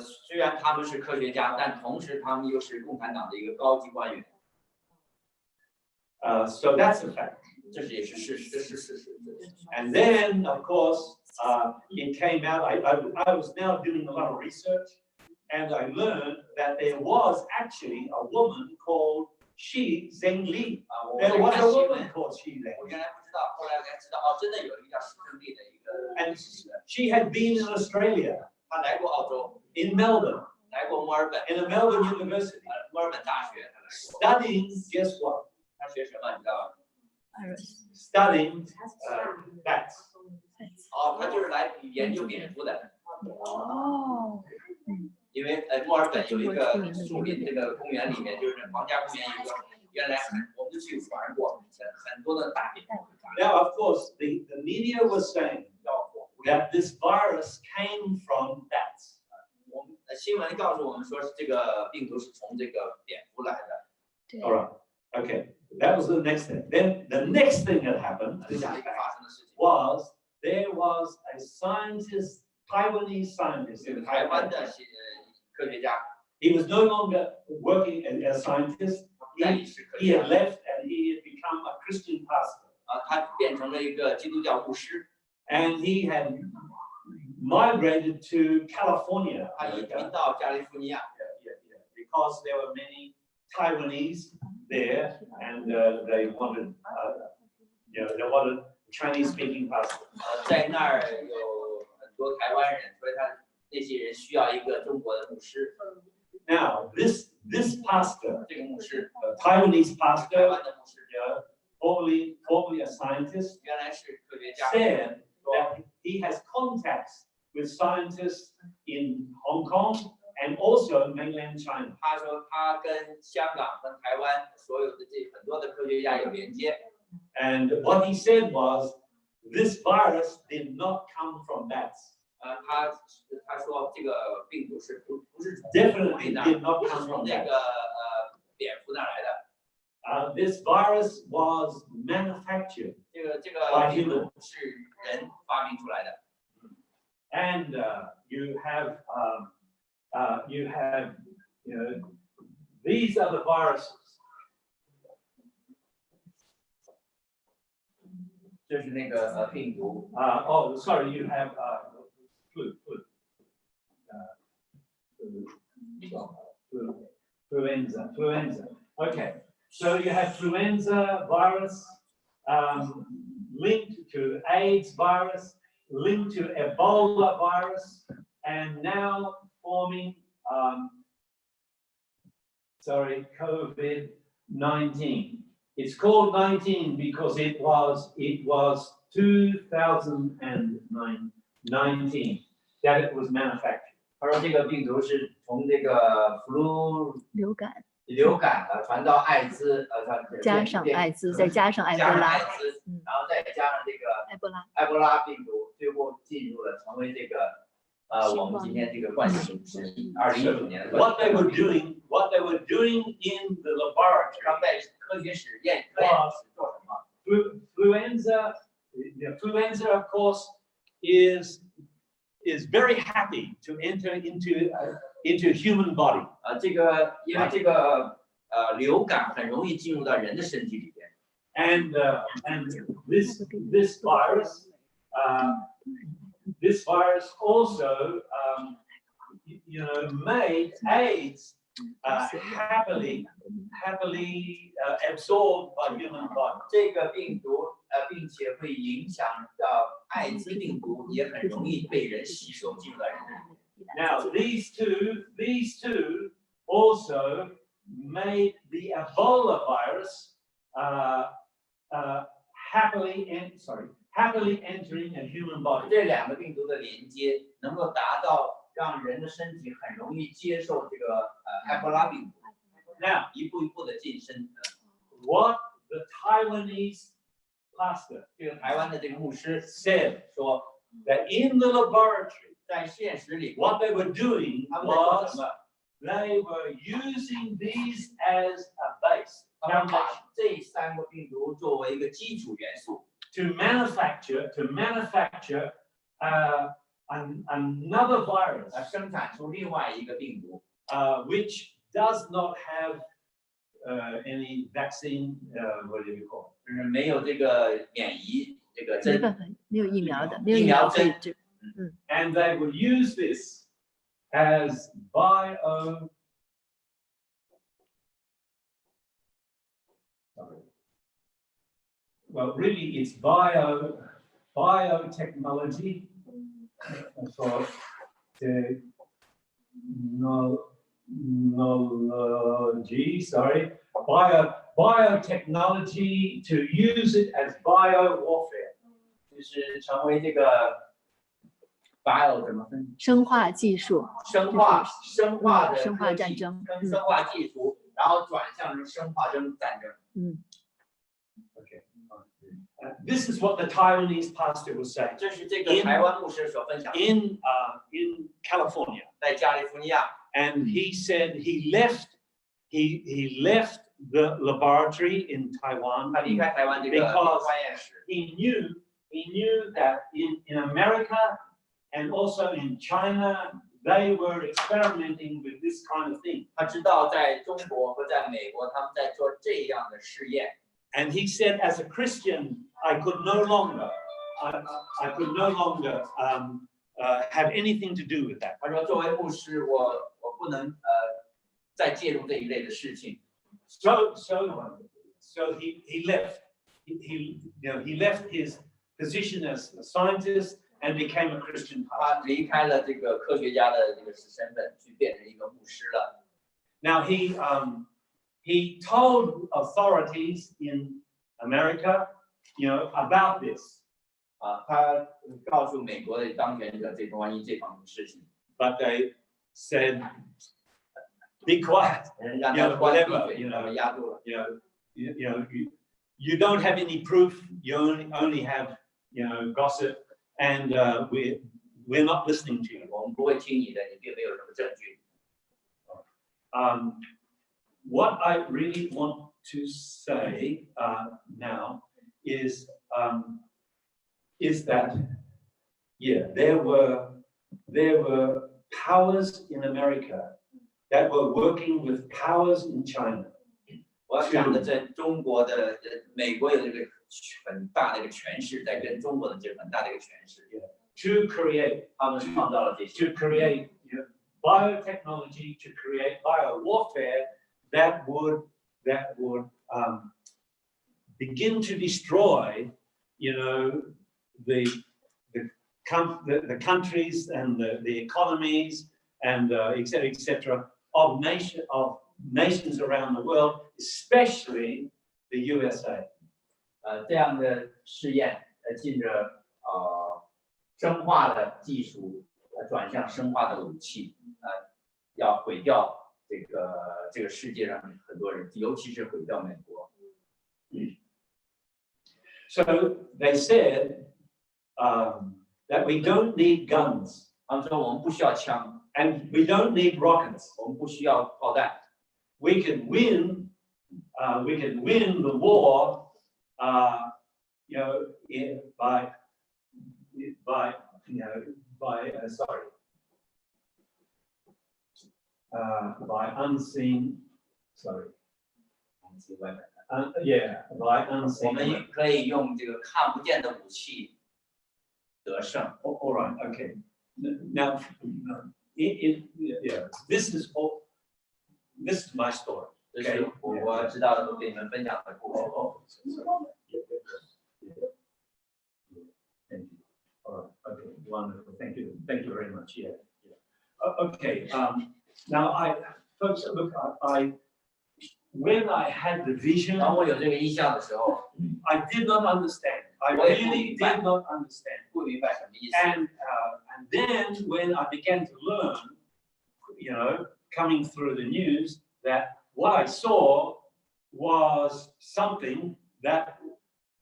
虽然他们是科学家，但同时他们又是共产党的一个高级官员。So that's a fact. 这也是事实。And then, of course, it came out. I was now doing a lot of research, and I learned that there was actually a woman called Xi Zhengli. There was a woman called Xi Zhengli. 我原来不知道，后来我才知道，哦，真的有一个叫施正丽的一个。And she had been in Australia. 她来过澳洲， in Melbourne, 来过墨尔本， in a Melbourne University, 墨尔本大学，她来过。 studying, guess what? 她学什么？你知道吗？ Studying bats. 哦，她就是来研究蝙蝠的。哦，因为墨尔本有一个树林，这个公园里面就是皇家公园有一个，原来我们就去玩过，很多的大蝙蝠。 Now, of course, the media was saying that this virus came from bats. 我们新闻告诉我们说，这个病毒是从这个蝙蝠来的。对。 All right. Okay. That was the next thing. Then the next thing that happened 下一个发生的事情 was there was a scientist, Taiwanese scientist 这个 in 台湾 Taiwan. 的科学家， He was no longer working as a scientist. 在历史科 He 学 had left and he had become a Christian pastor. 他变成了一个基督教牧师， And he had migrated to California 他移民到加利福尼亚， because there were many Taiwanese there, and they wanted, they wanted Chinese-speaking pastor. 在那儿有很多台湾人，所以那些人需要一个中国的牧师。 Now, this pastor, 这个牧师， Taiwanese 台 pastor, 湾的牧师， formerly a scientist, 原来是科学家， said that he has contacts with scientists in Hong Kong and also mainland China. 他说他跟香港、跟台湾所有的很多的科学家有连接。 And what he said was, this virus did not come from bats. 他说这个病毒是不是从 Definitely 那 did not 不是 come 从 from 那 bats. 个蝙蝠那来的。 This virus was manufactured 这个 by 病 human. 毒是人发明出来的。 And you have, these are the viruses. 这是那个病毒。 Sorry, you have fluenza. Okay, so you have fluenza virus linked to AIDS virus, linked to Ebola virus, and now forming, COVID-19. It's called 19 because it was 2019 that it was manufactured. 他说这个病毒是从这个流感传到艾滋，加上艾滋，再加上埃博拉，然后再加上这个埃博拉病毒，最后进入了成为这个我们今天这个冠状是2019年的。What they were doing in the laboratory. 刚在科学实验室做什么？ Fluenza, of course, is very happy to enter into human body. 这个因为这个流感很容易进入到人的身体里边。And this virus also made AIDS happily absorbed by human body. 这个病毒并且会影响到艾滋病毒，也很容易被人吸收进入到人的里面。Now these two also made the Ebola virus happily entering a human body. 这两个病毒的连接能够达到让人的身体很容易接受这个埃博拉病毒， Now 一步一步的晋升。what the Taiwanese pastor 这个台湾的这个牧师 said 说， that in the laboratory 在实验室里， what they were doing 他们在做 was 什么？ they were using these as a base 他们把这三个病毒作为一个基础元素， to manufacture another virus 生产出另外一个病毒， which does not have any vaccine, what do you call it? 就是没有这个免疫这个针，没有疫苗的，没有疫苗可以治。 And they would use this as well, really it's biotechnology for technology, biotechnology to use it as bio warfare. 就是成为这个 bio 怎么分？生化技术，生化的生化战争，跟生化技术，然后转向成生化战争。Okay. This is what the Taiwanese pastor was saying 这是这个台湾牧师所分享的， in California. 在加利福尼亚， And he said he left the laboratory in Taiwan 他离开台湾这个 Because 化验室， he knew that in America and also in China, they were experimenting with this kind of thing. 他知道在中国和在美国他们在做这样的试验。 And he said, as a Christian, I could no longer have anything to do with that. 他说，作为牧师，我不能再介入这一类的事情。 So he left. He left his position as a scientist and became a Christian pastor. 他离开了这个科学家的这个身份，去变成一个牧师了。 Now he told authorities in America, about this. 他告诉美国的当权者这关于这方面的事情， But they said, "Be quiet. 让他关闭嘴， you know, 把他压住了。 You don't have any proof. You only have gossip, and we're not listening to you." 我们不会听你的，你并没有什么证据。 What I really want to say now is that there were powers in America that were working with powers in China. 我要讲的，在中国的美国有这个很大的一个权势，在跟中国的这个很大的一个权势， to create 他们创造了这些， to create biotechnology, to create bio warfare that would begin to destroy, the countries and the economies and etc. of nations around the world, especially the USA. 这样的试验，进着生化的技术，转向生化的武器，要毁掉这个世界上很多人，尤其是毁掉美国。So they said that we don't need guns 他们说我们不需要枪， and we don't need rockets. 我们不需要炮弹， We can win the war, by unseen. Sorry. unseen weapon。 Yeah, by 我 unseen. 们可以用这个看不见的武器得胜。 All right, okay. Now, yeah, this is my story. 这是我知道的，给你们分享的故事。 Thank you. All right, okay, wonderful. Thank you very much. Yeah. Okay. Now, folks, look, when I had the vision, 当我有这个意象的时候， I did not understand. I really did not understand. 不明白什么意思。 And then when I began to learn, coming through the news, that what I saw was something that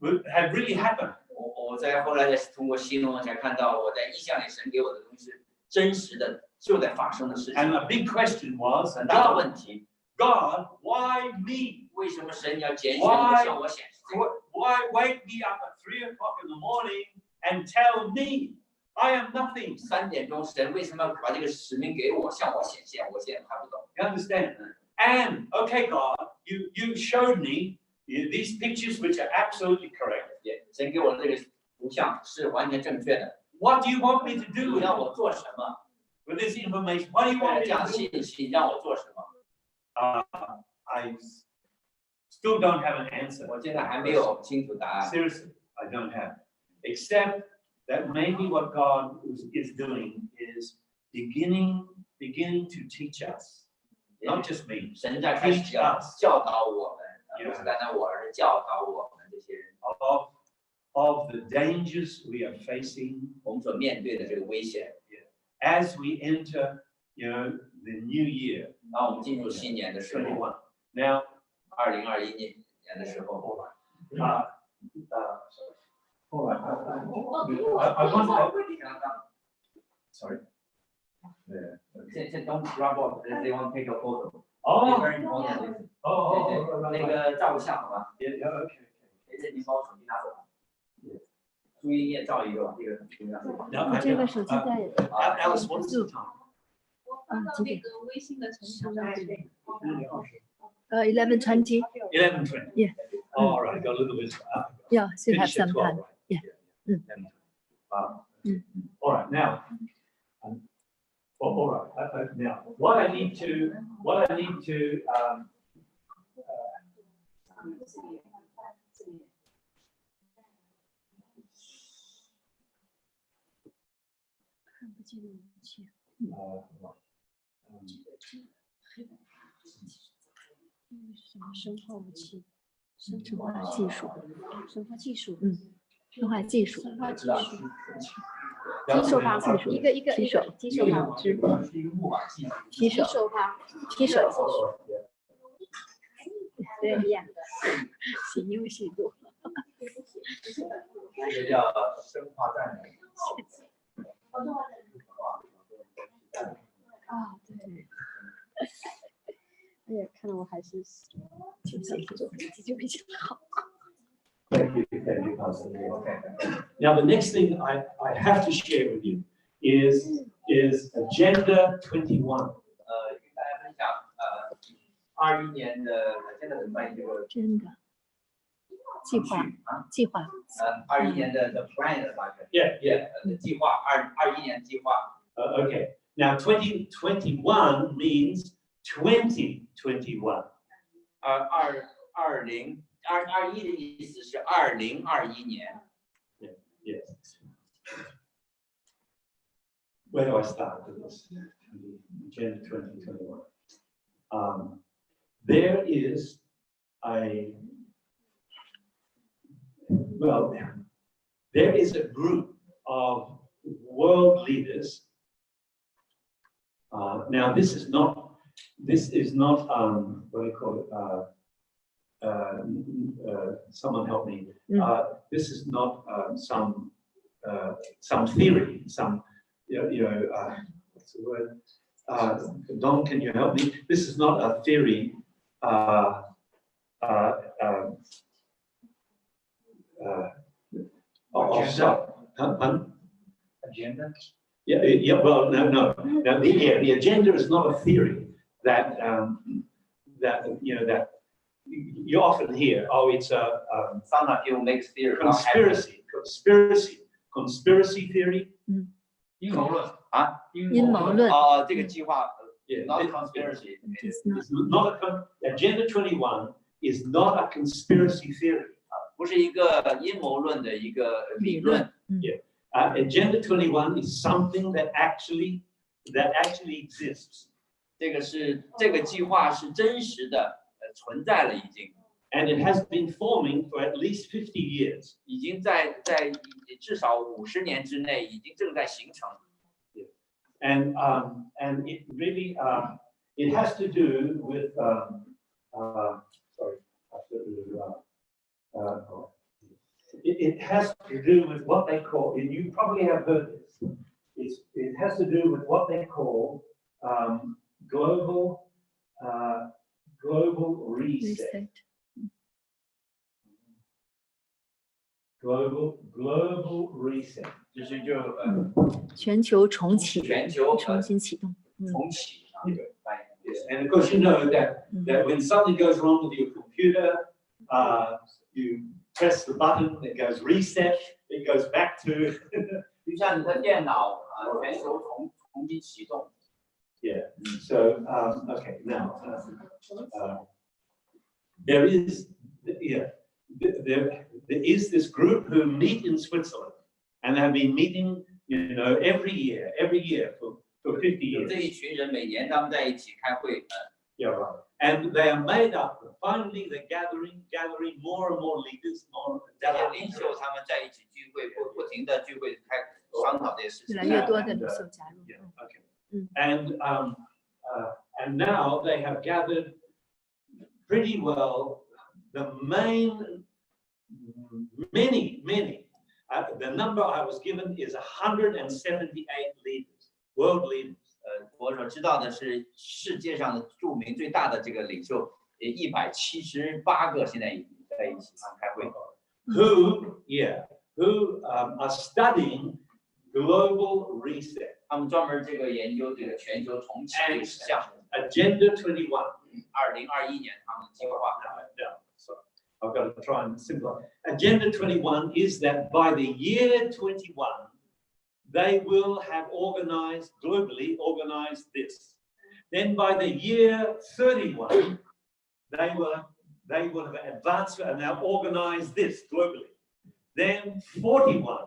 had really happened. 我在后来再通过新闻才看到，我在意象里神给我的东西是真实的，就在发生的事情。 And a big question was, 很大的问题， God, why me? 为什么神要拣选我向我显示这个？ Why wake me up at 3 o'clock in the morning and tell me I am nothing? 3点钟，神为什么要把这个使命给我，向我显现？我现在还不懂。 You understand? And okay, God, you showed me these pictures which are absolutely correct. 神给我的这个图像是完全正确的。 What do you want me to 你 do 让我做什么？ with this information? What do you want me 这样 to do? 信息让我做什么？ I still don't have an answer. 我现在还没有清楚答案。 Seriously, I don't have. Except that maybe what God is doing is beginning to teach us, not just me, 神在开始教导我们，不是单单我，而是教导我们这些人 of the dangers we are facing 我们所面对的这个危险。 as we enter, the new year, 当我们进入新年的时候， 21. Now, 2021年的时候， all right. I want. Sorry. 现 don't grab off, they want to take a photo. Oh. Very important. 那 Oh. 个照个相好吧？ Yeah. Okay. 你把我手机拿走吧。注意，你也照一个吧，这个很重要。 Now, 这个手机在 Alice, what's the time? 我放到那个微信的群组上去。 11:20. 11:20. Yeah. All right. Got a little bit. Yeah, still have Finish at some 12, time. right? Yeah. All right. Now. All right. Now, what I need to.生化武器，生化技术，生化技术，生化技术，激手法技术，一个激手法，是一个木马技术。激手法，激手，对呀，形容系数，这个叫生化战略。啊，对。哎呀，看来我还是挺想做自己就比较好。 Thank you, Pastor. Okay. Now, the next thing I have to share with you is Agenda 21. 跟大家分享，21年的现在怎么翻译这个？真的，计划。21年的 the plan 的发展。Yeah. 计划21年计划。Okay. Now, 2021 means 2021. 21的意思是2021年。Yes. Where do I start with this? Agenda 2021. There is a group of world leaders. Now, this is not what do you call it? Someone help me. This is not some theory, what's the word? Don, can you help me? This is not a theory. Agenda. Yeah. Well, no. Now, the agenda is not a theory that you often hear, oh, it's a Some of you makes fear not happen. conspiracy theory. 阴谋论啊，阴谋论这个计划 Yeah, not conspiracy. It's It's not Agenda 21 is not a conspiracy theory. 不是一个阴谋论的一个理论。Agenda 21 is something that actually exists. 这个计划是真实的，存在了已经。And it has been forming for at least 50 years. 已经在至少50年之内已经正在形成。And it really it has to do with it has to do with what they call, and you probably have heard this. It has to do with what they call global reset. Global reset. 就是全球重启，全球重新启动。重启。Yes, and of course you know that when something goes wrong with your computer, you press the button, it goes reset, it goes back to. 就像你的电脑全球重新启动。Yeah. So okay, now there is this group who meet in Switzerland, and have been meeting, every year for 50 years. 这一群人每年他们在一起开会。Yeah, right. And they are made up. Finally, they're gathering more and more leaders on. 这些领袖他们在一起聚会，不停的聚会商讨这些事情。越来越多的领袖加入。Yeah, okay. And now they have gathered pretty well the many. The number I was given is 178 leaders, world leaders. 我所知道的是世界上的著名最大的这个领袖，178个现在已经在一起开会。Who are studying global reset. 他们专门这个研究这个全球重启这个项目。Agenda 21. 2021年他们计划。So I've got to try and simplify. Agenda 21 is that by the year 21, they will have globally organized this. Then by the year 31, they will have advanced and now organized this globally. Then 41,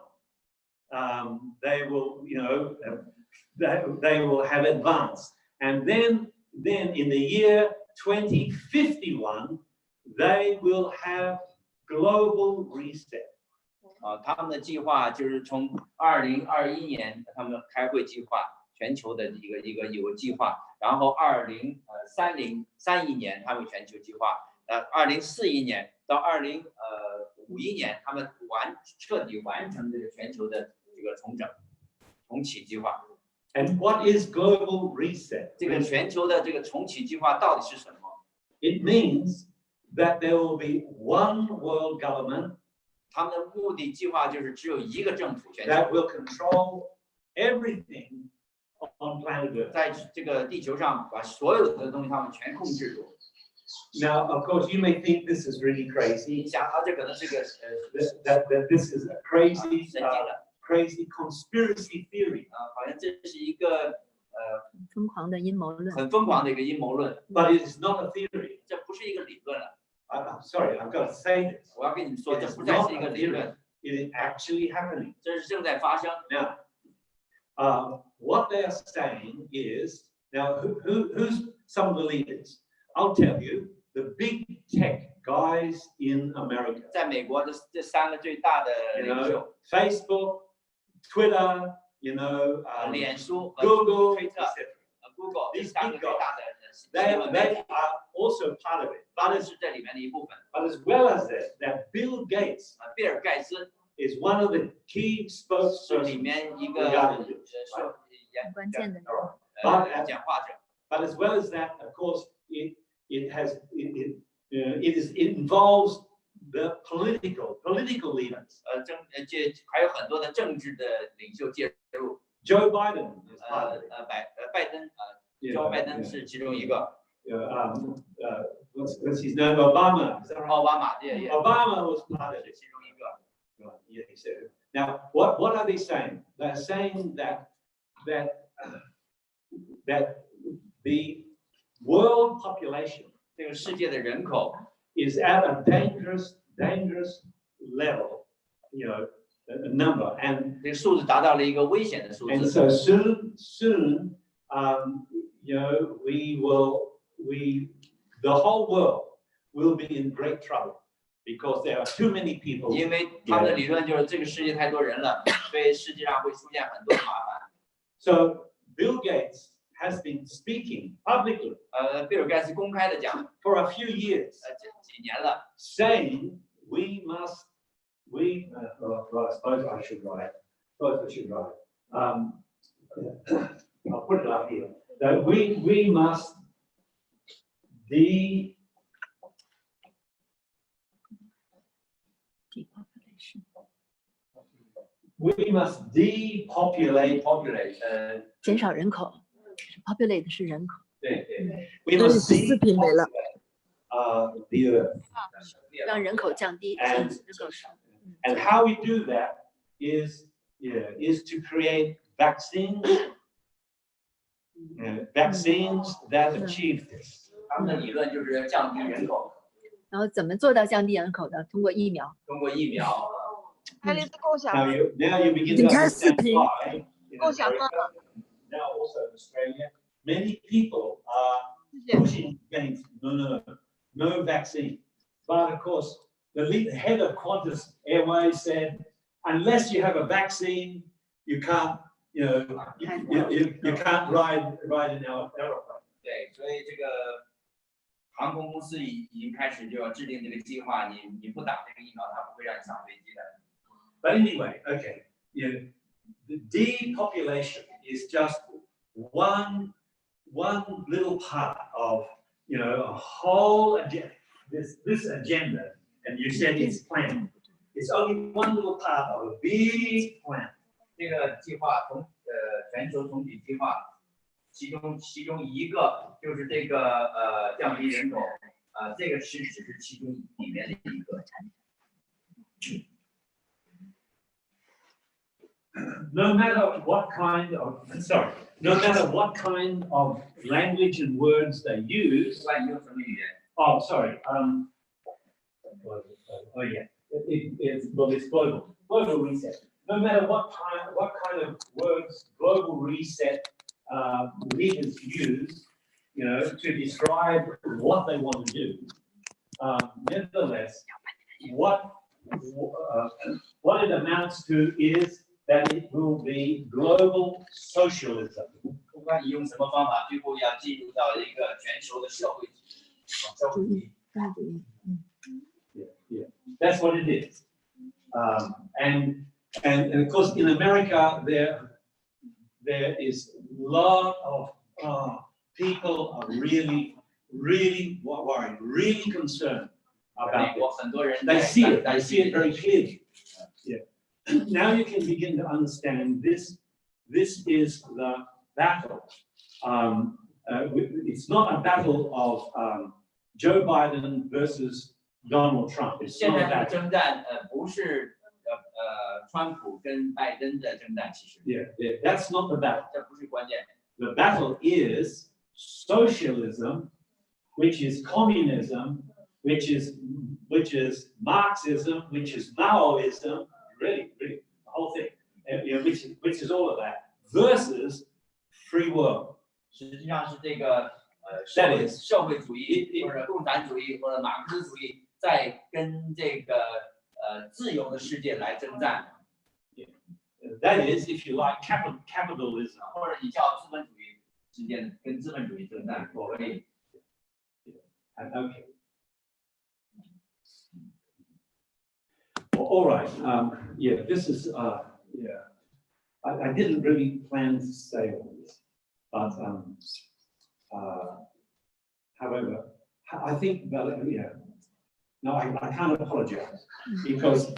they will, they will have advanced. And then in the year 2051, they will have global reset. 他们的计划就是从2021年他们开会计划全球的有个计划，然后2031年他们全球计划，2041年到2051年他们彻底完成这个全球的这个重启计划。And what is global reset? 这个全球的这个重启计划到底是什么？ It means that there will be one world government. 他们的目的计划就是只有一个政府全球 that will control everything on planet Earth. 在这个地球上把所有的东西他们全控制住。Now, of course, you may think this is really crazy. 你想这可能是个that this is a crazy conspiracy theory. 好像这是一个疯狂的阴谋论。很疯狂的一个阴谋论。But it is not a theory. 这不是一个理论了。I'm sorry, I've got to say this. 我要跟你说，这不再是一个理论， It is actually happening. 这是正在发生。Now, what they are saying is, now who's some of the leaders? I'll tell you, the big tech guys in America. 在美国的这3个最大的领袖 Facebook, Twitter, 脸书、 Google, Twitter、Google 这3个最大的 they are also part of it. 当然是这里面的一部分。 But as well as that Bill Gates 比尔盖茨 is one of the key 是 spokespersons 里面一个关键的人。讲话者。 But as well as that, of course, it involves the political leaders. 还有很多的政治的领袖介入。 Joe Biden is part of it. 拜登，Joe 拜登是其中一个。what's his name? Obama. Is that right? 奥巴马也 Obama was part of 是 it. 其中一个。 Right, yeah, he said. Now, what are they saying? They're saying that the world population 这个世界的人口 is at a dangerous level, a number, and 这个数字达到了一个危险的数 and 字。 so soon, the whole world will be in great trouble because there are too many people. 因为他们的理论就是这个世界太多人了，所以世界上会出现很多麻烦。 So Bill Gates has been speaking publicly 比尔盖茨公开的讲， for a few years, 几年了， saying I suppose I should write. I'll put it up here. That we must depopulate. populate 减少人口 ，populate 是人口。 对对， We must 14平没了。 depopulate the earth. 让人口降低， And 人口少。 And how we do that is to create vaccines that achieve this. 他们的理论就是要降低人口， 然后怎么做到降低人口的？通过疫苗。 通过疫苗。 爱丽丝共享 Now you begin 你 to 看 understand 视频 why in 共享 America, now also in Australia, many people are 谢谢。 pushing against no vaccine. But of course, the head of Qantas Airways said, unless you have a vaccine, you can't, you can't ride in our aeroplane. 对，所以这个航空公司已经开始就要制定这个计划，你不打这个疫苗，它不会让你上飞机的。 But anyway, okay, the depopulation is just one little part of a whole agenda. This agenda, and you said it's planned. It's only one little part of a big plan. 这个计划全球总体计划，其中一个就是这个降低人口，这个只是其中里面的一个。 No matter what kind of language and words they use. 不管你用什么语言， Oh, sorry. Oh yeah. It's global reset. No matter what kind of words global reset leaders use, to describe what they want to do. Nevertheless, what it amounts to is that it will be global socialism. 不管你用什么方法，最后要进入到一个全球的社会主义。 Yeah, that's what it is. And of course, in America, there is a lot of people are really worried, really concerned 美 about 国 this. 很多人 They see it. 担 They see 心 it very clearly. Yeah. Now you can begin to understand this. This is the battle. It's not a battle of Joe Biden versus Donald Trump. It's 现 not 在 that. 的征战，不是川普跟拜登的征战，其实 Yeah, that's not the battle. 这不是关键。 The battle is socialism, which is communism, which is Marxism, which is Maoism, really, the whole thing, which is all of that, versus free world. 实际上是这个社会主义或者共产主义或者马克思主义在跟这个自由的世界来征战， That is, if you like, capitalism. 或者你叫资本主义之间跟资本主义征战，我可以。 Okay. All right. Yeah, this is yeah. I didn't really plan to say all this, but however, I think that yeah. No, I can't apologize because,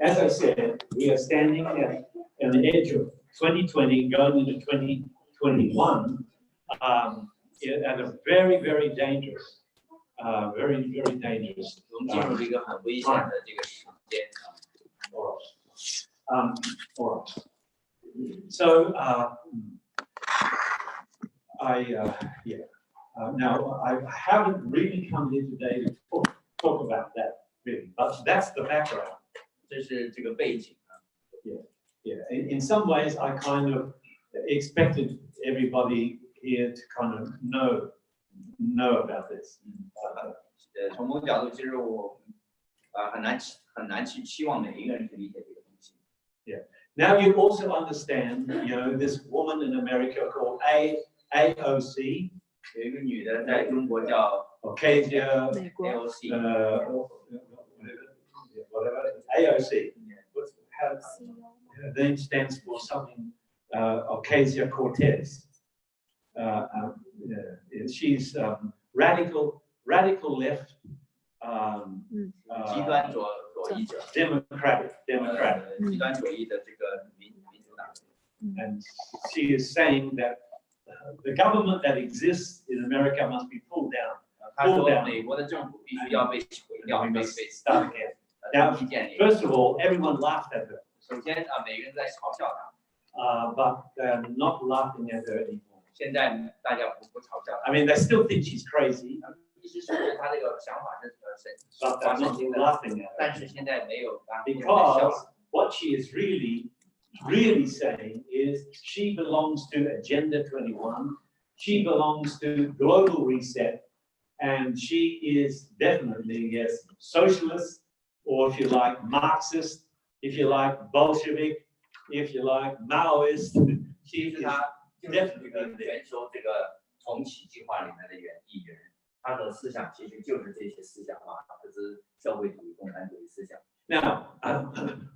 as I said, we are standing at the edge of 2020, going into 2021, at a very, very dangerous very dangerous. 我们进入了一个很危险的这个时间。All right. So now I haven't really come here today to talk about that really, but that's the background. 这是这个背景啊。Yeah. In some ways, I kind of expected everybody here to kind of know about this. 从某个角度，其实我很难去期望每一个人去理解这个东西。Yeah. Now you also understand, this woman in America called AOC. 有一个女的在中国叫 Acacia, AOC， whatever, AOC. Her name stands for something, Acacia Cortez. She's radical left, 极端左翼者 Democratic. 极端左翼的这个民主党。And she is saying that the government that exists in America must be pulled down. 他说美国的政府必须要被毁掉， We 被 must start again. 重新建立。 First of all, everyone laughed at her, 首先每个人在嘲笑他， but they're not laughing at her anymore. 现在大家不嘲笑 I 他， mean, they still think she's crazy, 一直是他这个想法是but they're not 神经的， laughing at her. 但是现在没有让别人在 Because 笑。 what she is really saying is she belongs to Agenda 21, she belongs to global reset, and she is definitely, yes, socialist, or if you like, Marxist, if you like, Bolshevik, if you like, Maoist. She 是 is 他就是这个全球这个重启计划里面的一员，他的思想其实就是这些思想嘛，就是社会主义、共产主义思想。 Now,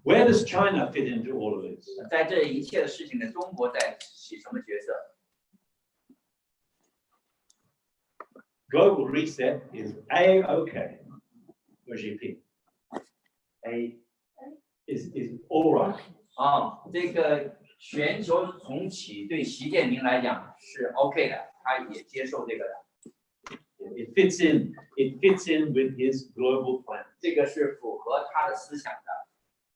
where does China fit into all of this? 在这一切的事情呢，中国在起什么角色？ Global reset is A-OK regime. A is all right. 这个全球重启对习近平来讲是 OK 的，他也接受这个的。 It fits in with his global plan. 这个是符合他的思想的。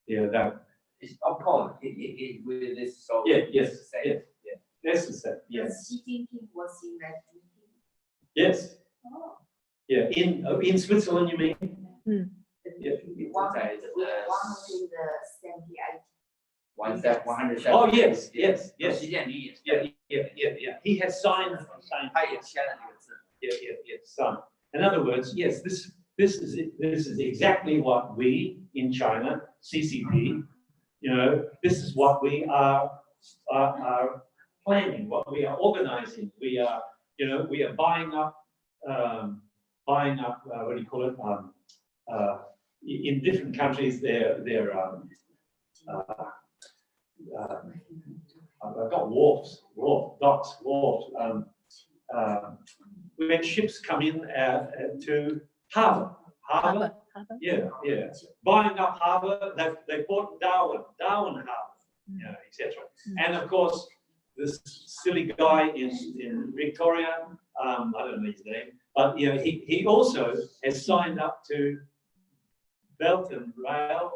Yeah, that. It's of course, it with this so. Yes. Yeah. Necessary. Yes. Xi Jinping was in that meeting. Yes. Oh. Yeah. In Switzerland, you mean? Yeah. One of the 78. One step, 100. Oh yes. 习近平也是。 Yeah. He has signed. 他也签了这个字。 Yeah. Signed. In other words, yes. This is exactly what we in China, CCP. This is what we are planning, what we are organizing. We are buying up. What do you call it? In different countries, I've got docks. When ships come in to harbour. Yeah. Buying up harbour, they bought Darwin Harbour, etc. And of course, this silly guy in Victoria, I don't know his name, but he also has signed up to Belt and Rail.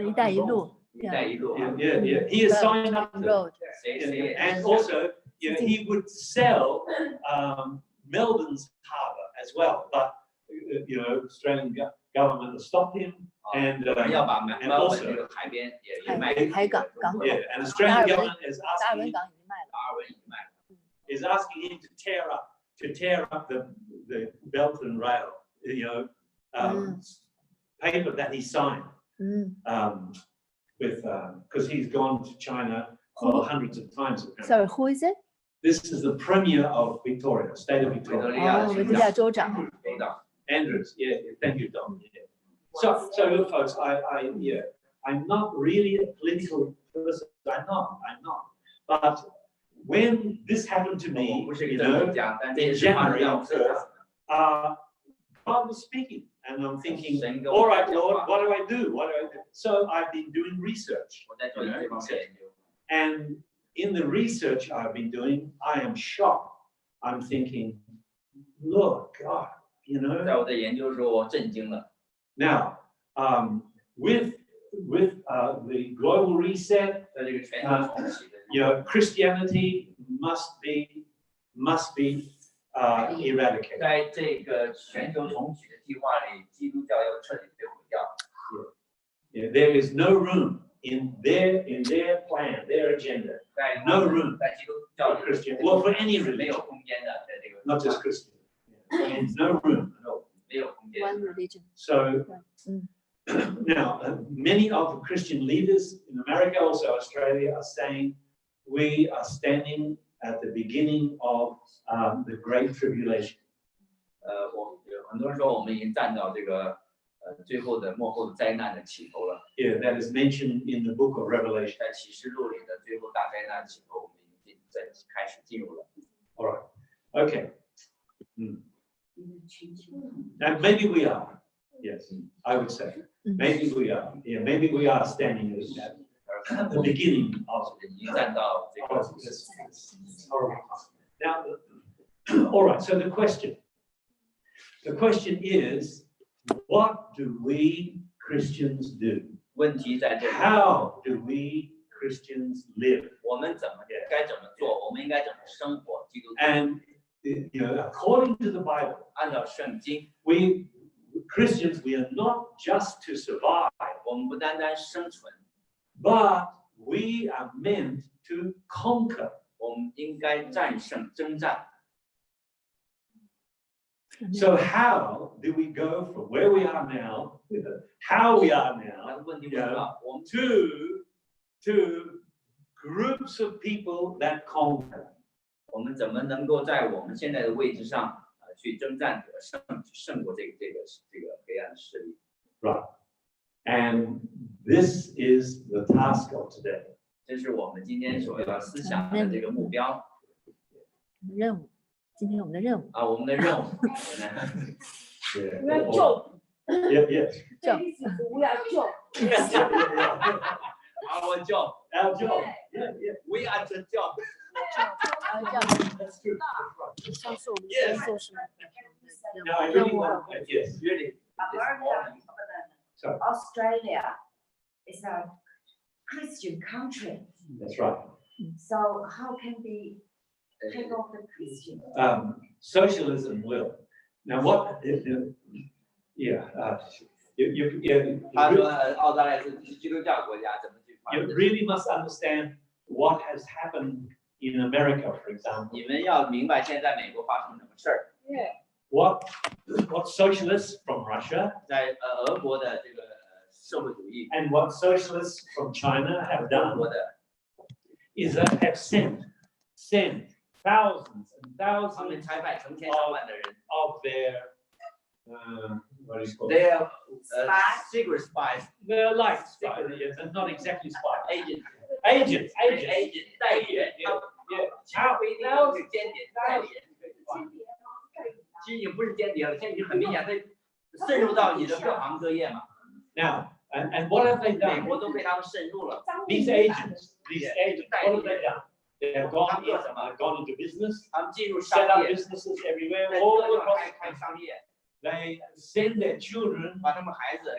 一带一路。一带一路。 Yeah. He has signed up to Road. and also, he would sell Melbourne's harbour as well, but Australian government has stopped him, and 要把 and 墨尔本 also 这个海边也卖海港港口。 yeah, and Australian government is 达尔文 asking 港已经卖了。达尔文已经卖了。 is asking him to tear up the Belt and Rail, paper that he signed. With because he's gone to China hundreds of times. Sorry, who is it? This is the Premier of Victoria, State of 维多 Victoria. 利亚维多利亚州长。州长。 Andrews, yeah, thank you, Dom. Yeah. So look, folks, I'm not really a political person. I'm not. But when this happened to 我 me, 不是一个政治家，但这 in 些事发生 January 在我身上。 God was speaking, and I'm thinking, 神跟我 all right, 讲 Lord, 话 what do I do? So I've been doing research. 我在做这方面研究。 And in the research I've been doing, I am shocked. I'm thinking, look, God, you know. 在我的研究的时候，我震惊了。Now, with the global reset, 在这个全球重启的， you know, Christianity must be eradicated. 在这个全球重启的计划里，基督教要彻底被毁掉。Yeah, there is no room in their plan, their agenda, 在 no room 在基督教 for 里 Christian, or for any 是没有 religion, 空间的，在这个 not just Christian. There's no room at all. 没有空间。 One religion. So now, many of the Christian leaders in America, also Australia, are saying we are standing at the beginning of the Great Tribulation. 很多人说我们已经站到这个最后的幕后的灾难的起头了。 Yeah, that is mentioned in the book of Revelation. 在启示录里的最后大灾难起头，我们已经在开始进入了。 All right. Okay. And maybe we are. Yes, I would say. Maybe we are. Yeah, maybe we are standing at the beginning of 已经站到这个 this horrible time. Now, all right. So the question is, what do we Christians do? 问题在这里， How do we Christians live? 我们该怎么做？我们应该怎么生活？基督徒 And you know, according to the Bible, 按照圣经， we Christians, we are not just to survive, 我们不单单生存， but we are meant to conquer. 我们应该战胜征战。 So how do we go from where we are now, how we are 那 now, 问题不是了，我们 to groups of people that conquer? 我们怎么能够在我们现在的位置上去征战得胜过这个黑暗势力？ Right. And this is the task of today. 这是我们今天所要思想的这个目标任务，今天我们的任务。啊，我们的任务。 Yeah. 要救， Yeah, yeah. 这一直不要救。 Our job, Our job. Yeah, yeah. we are the job. 这样 That's true. That's right. 像是我们在做什么 Now, I 任 really 务？ want, yes, really. Sorry. Australia is a Christian country, That's right. so how can we take off the Christian? Socialism will. Now, what? Yeah. You 他说澳大利亚是基督教国家，怎么去发展？ really must understand what has happened in America, for example. 你们要明白现在美国发生什么事儿， What socialists from Russia 在俄国的这个社会主义， and what socialists from China have 中 done 国的 is that have sent thousands and 他们 thousands 采买成千上万的人 of their what is it called? ，they are secret spies, They're like spies, yes, and not exactly spies. agent, Agents. 代理人，他不一定是间谍，代理人。其实已经不是间谍了，现在已经很明显，它渗入到你的各行各业嘛。 Now, and what have they 美 done? 国都被他们渗入了。 These agents, what have they done? They have gone into business, 他们进入商 set up 业， businesses everywhere, 在 all 各地方 across the 开 country. 商业， They send their children 把他们孩子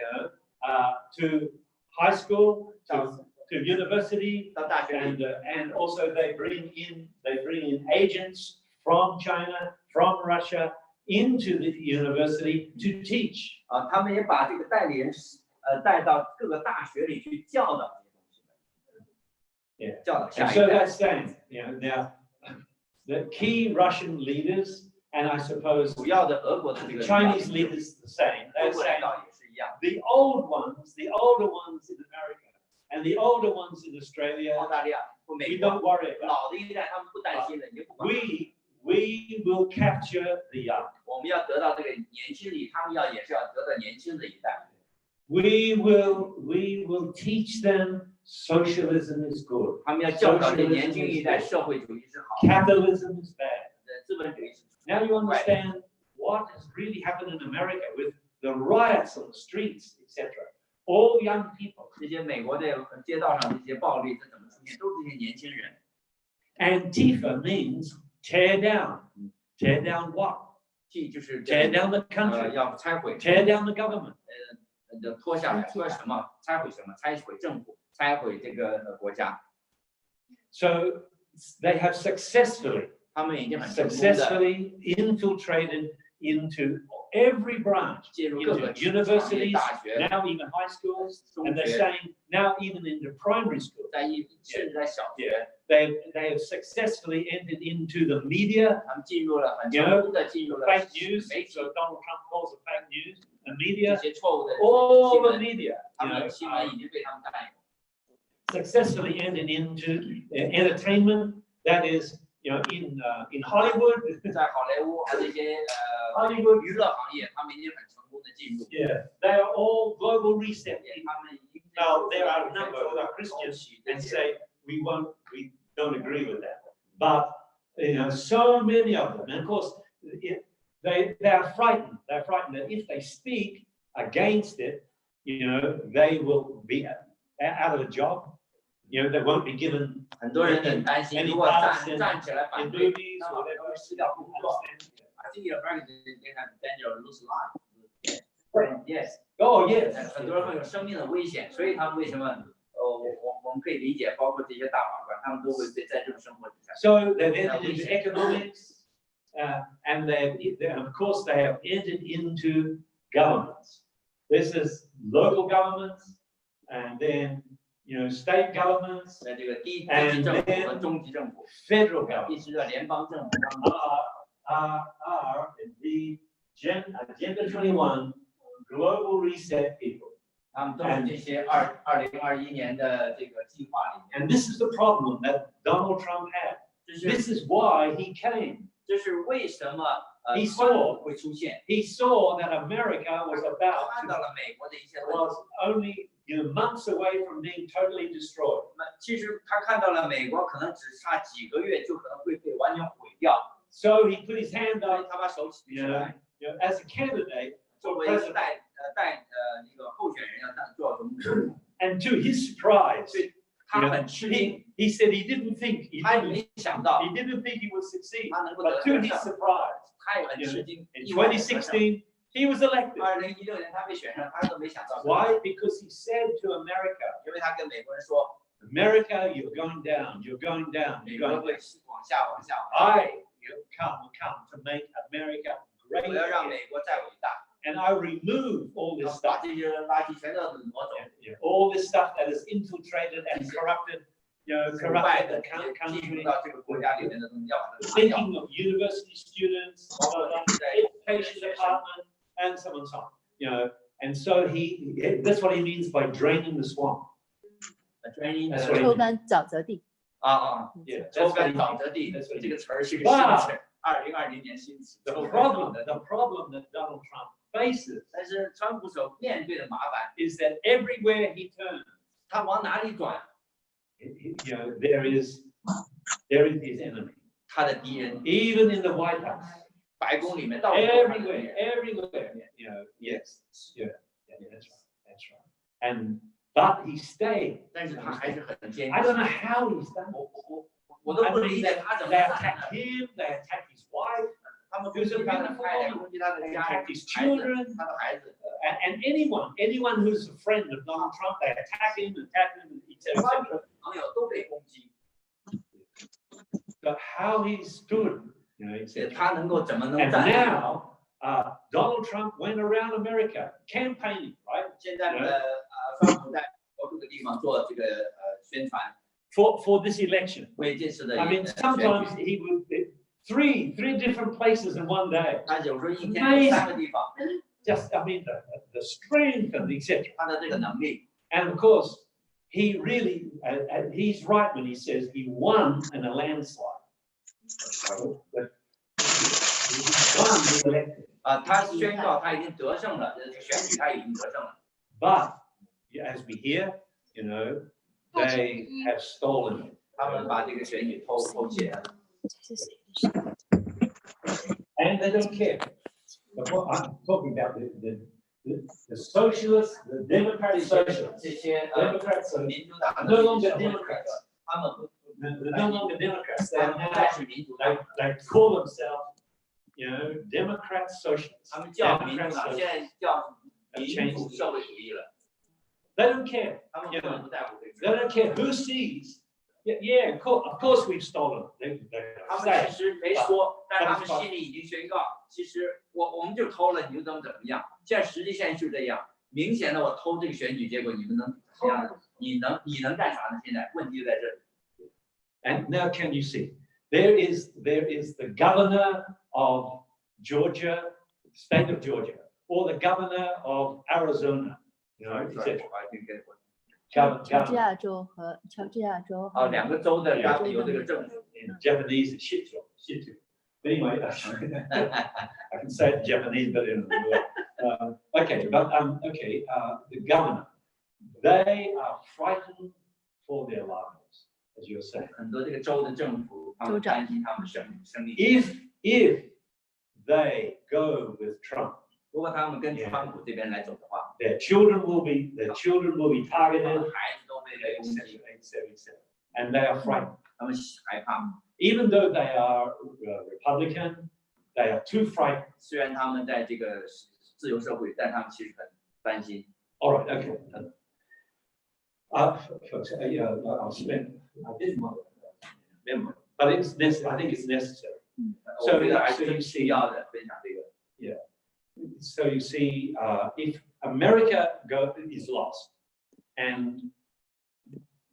to high school, to university, 到大学里， and also they bring in agents from China, from Russia into the university to teach. 他们也把这个代理人带到各个大学里去教导这些东西。 Yeah. 教导 And 下一 so 代。 that's saying, now the key Russian leaders, and I suppose 主要的俄国的这个 Chinese leaders the same. 俄 They're 国领 saying 导也是一样。 the older ones in America and the older ones in Australia, 澳大利亚或 we 美国 don't worry about. 老的一代他们不担心了，已经不管了。 We will capture the young. 我们要得到这个年轻力，他们也是要得到年轻的一代。 We will teach them socialism is good. 他们要教导这年轻一代，社会主义是好， Capitalism is bad. 资本主义是 Now you understand what has really happened in America with the riots on the streets, etc. All young people. 这些美国的街道上这些暴力，这怎么出现？都是这些年轻人。 Antifa means tear down. Tear down what? 就是 tear down the country, 要拆毁 tear down the government. 拖下来，拖什么？拆毁什么？拆毁政府，拆毁这个国家。So they have successfully 他们已经很成功的 infiltrated into every branch, 进入各个 universities, 大学， now even high schools, 中 and they're 学， saying now even into primary schools. 甚至在小学， They have successfully entered into the media, 他们进入了很成功的进入了 fake news, 媒体 so Donald Trump calls it fake news, the 这 media, 些错误的 all 新 the 闻， media, 他们的新闻已经被他们占有。 successfully entered into entertainment, that is, in Hollywood, 在好莱坞和这些Hollywood 娱乐行业，他们已经很成功的进入。 yeah, they are all global reset. 他们已经 Now, there are a number who are Christians and say, we don't agree with that. But, so many of them, and of course, they are frightened. They're frightened that if they speak against it, they will be out of a job. They won't be given 很多人很担心， any 如果 parts 站起来 in 反对， movies 那 or 么 they 会 won't 失掉工作。I think in America they have danger lose life. Yes. Oh, yes. 很多人会有生命的危险，所以他们为什么？我们可以理解，包括这些大法官，他们都会在这种生活底下。 So they've entered into economics, and of course they have entered into governments. This is local governments, and then state governments, 在这个低级政府和中级政府， federal 第 governments 四个联邦政府， are the Agenda 21 global reset people. 他们都是这些2021年的这个计划里面。 And this is the problem that Donald Trump had. This is why he came. 这是为什么He 川 saw 普会出现？ He saw that America was about 看到了美国的一些问 was 题。 only months away from being totally destroyed. 那其实他看到了美国可能只差几个月就可能会被完全毁掉， So he put his hand 所以 up, 他把手举起来， as a candidate 作 for 为一个 president. 那个候选人要做总统， And to his surprise, 他很吃惊， he said he didn't think he 他也 didn't, 没想到 he didn't think he would succeed. 他能够 But 得 to 胜 his，surprise, 他也很吃惊。 in 意外地得胜2016 he was elected. 2016年他被选上，他都没想到。 Why? Because he said to America, 因为他跟美国人说， America, you're going down, you're going down, 美 you're 国 going 会 down. 往下往下， I come to make America 我 great 要让 again. 美国再伟大， And I remove all 要 this 把 stuff, 这些垃圾全都挪走， all this stuff that is infiltrated and corrupted, 腐败 corrupted 的 the 进入 country. 到这个国家里面的东西，要把它拿掉。 Thinking of university students, education department, and so on and so on. And so that's what he means by draining the swamp. That's what he 抽 means. 干沼泽地。 Yeah, 抽 that's what 干 he 沼 means. 泽地 That's what he 这个 means. 词儿是个新词，2020年新词。 The 抽干 problem, 沼泽 the 地 problem that Donald Trump faces 但是川普所面对的麻烦， is that everywhere he turns, 他往哪里转， there is his enemy. 他的敌人， Even in the White House, 白宫里面到处都是他的敌 everywhere, 人。 everywhere. Yes, that's right. And but he stayed. 但是他还是很坚 I don't 定。 know how he's done. 我都 I 不 mean, 理解他怎么 they 干 attacked 的。 him, they attacked his wife, 他们攻击他的太太，攻击他的家人、孩子，他的孩子。 and anyone who's a friend of Donald Trump, they attack him, etc. 川普的朋友都被攻击， But how he stood, etc. 他能够怎么能 And 站？ now, Donald Trump went around America campaigning, right? 现在川普在多个地方做这个宣传， For this election. 为这次的 I mean, 选 sometimes 举。 he would three different places in one day. 他有时候一天去3个地方， Just, I mean, the strength and etc. 他的这个能力。 And of course, he really, he's right when he says he won in a landslide. But he won the election. 他宣告他已经得胜了，选举他已经得胜了。 But as we hear, they have stolen it. 他们把这个选举偷窃了。 And they don't care. But what I'm talking about the socialists, the democratic socialists, 这些 Democrats are 民主党的 no 这 longer 些社会 Democrats. 他们不 They're no longer Democrats. 他们不再是民主党， They call themselves you know, Democrats, socialists. 他们叫民主 Democrats, 党， socialists. 现在叫民主社会主义了。 They don't care. 他们 You 根 know, 本不在乎这 they 个。 don't care who sees. Yeah, of course we've stolen. They 他们 say. 其实没说，但是他们心里已经宣告，其实我们就偷了，你就能怎么样？现在实际现在是这样，明显的我偷这个选举结果，你们能怎么样呢？你能干啥呢？现在问题就在这里。 And now can you see? There is the governor of Georgia, state of Georgia, or the governor of Arizona. You know, etc. 乔 Governor. 治亚州和乔治亚州。啊，两个州的有这个政府。 In Japanese, shit. Anyway, I can say it in Japanese, but okay, but the governor, they are frightened for their lives, as you're saying. 很多这个州的政府，他们担心他们生命。 If they go with Trump, 如果他们跟川普这边来走的话， their children will be 他 targeted, 们孩子都被攻击， etc. And they are frightened. 他们害怕。 Even though they are Republican, they are too frightened. 虽然他们在这个自由社会，但他们其实很担心。 All right, okay. Folks, I'll spend. I didn't want to remember, but I think it's necessary. 我觉得还是需要的，分享这个。 So you see, if America is lost, and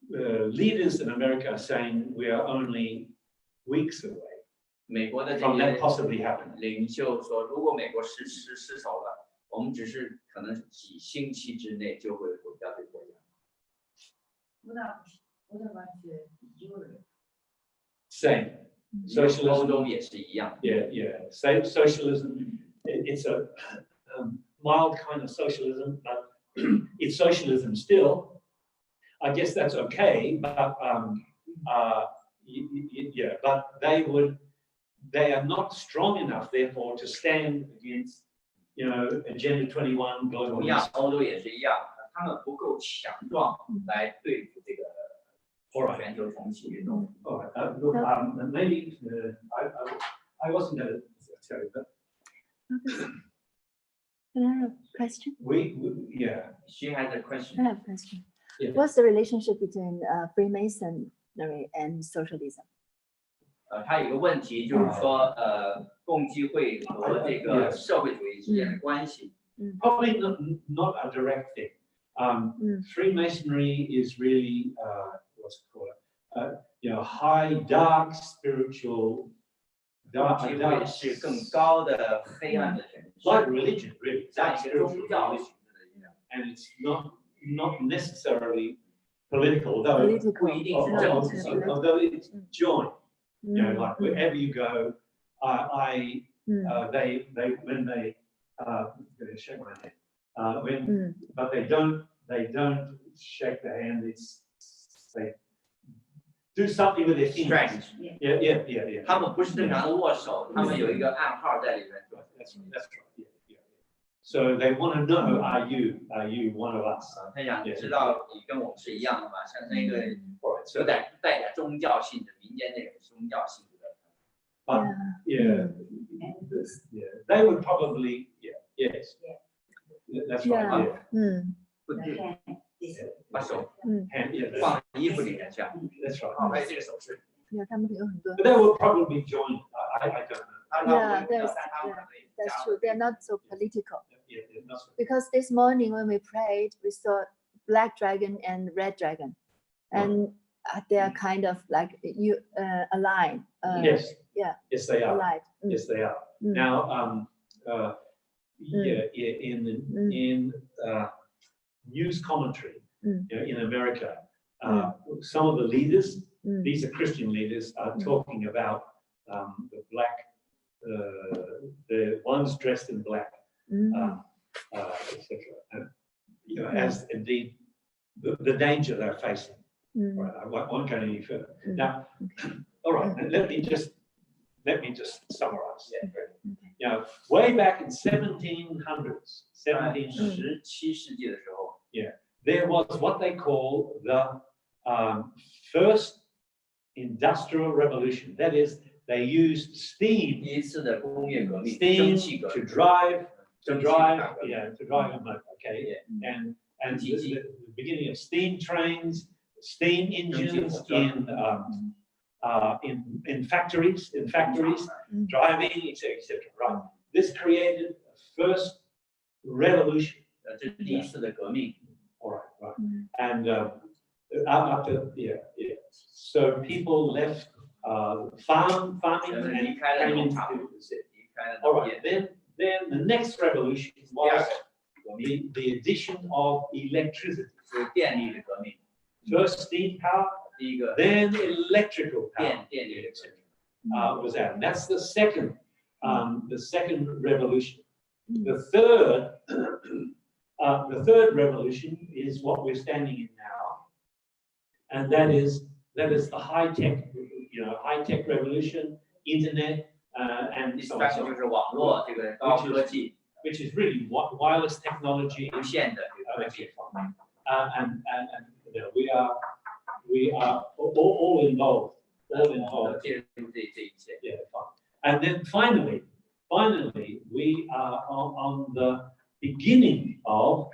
leaders in America are saying we are only weeks away 美国的这 from that 些 possibly happening. 领袖说，如果美国失手了，我们只是可能几星期之内就会毁掉这个国家。 What about Europe? Same. 欧 Socialism. 洲也是一样。 Yeah. Same socialism. It's a mild kind of socialism, but it's socialism still. I guess that's okay, but but they are not strong enough, therefore, to stand against, you know, Agenda 21 同 global. 样，欧洲也是一样，他们不够强壮来对付这个全球重启运动。 All right. Look, maybe I wasn't going to tell you, but Can I have a question? yeah. She has a question. I have a question. Yeah. What's the relationship between Freemasonry and socialism? 他有一个问题，就是说，共济会和这个社会主义之间的关系。 Probably not a direct thing. Freemasonry is really what's it called? You know, high, dark, spiritual. 共济会是更高的黑暗的神， Like religion, really. 像 That's 一个宗 spiritual 教 religion. 性质的一样， And it's not necessarily political, though. 不一定是政治性的。 Although it's joined. You know, like wherever you go, they when they gonna shake my hand. But they don't shake the hand. They do something with their fingers. Strange. Yeah. 他们不是正常的握手，他们有一个暗号在里面。 That's right. Yeah. So they want to know, are you one of us? 他想知道你跟我们是一样的吗？像那个 All right. 有 So 带点宗教性质，民间那种宗教性质的。 but yeah, they would probably yes. That's right. Yeah. 不对，把手 And, yeah, 放衣服里面，这样。 that's right. 好，还有这个手势。 他们有很多。 But they would probably join. I don't know. Yeah, that's true. They're not so political. Yeah, that's right. Because this morning when we prayed, we saw black dragon and red dragon, and they are kind of like aligned. Yes. Yeah. Yes, they are. Aligned. Yes, they are. Now, in news commentary, you know, in America, some of the leaders, these are Christian leaders, are talking about the black, the ones dressed in black, etc. You know, as indeed the danger they're facing. Right, I won't go any further. Now, all right, let me just summarize. You know, way back in 1700s, 17世纪的时候， there was what they call the first industrial revolution. That is, they used steam, 第一次的工业革命， steam 蒸汽革 to 命， drive, to 蒸汽 drive, 大革命。 yeah, to drive a motor. Okay, and the beginning of steam trains, steam engines in factories, driving, etc. Right. This created a first revolution. 这是第一次的革命。 All right, right. And after, so people left farming 人们 and 离开了 came 农 into 场， the city. 离开了 All 农 right, 业。 then the next revolution 第二 was 个革命 the addition of electricity. 是电力的革命， First steam power, 第一个 then electrical power 电力的革命。 was out. And that's the second revolution. The third revolution is what we're standing in now, and that is the high-tech revolution, internet, and 第 so 三 on, 个就是网络这个高科技， which is really wireless technology. 无线的这个科技。 And we are all involved. All 都 involved. 介入这一切。 Yeah, fine. And then finally, we are on the beginning of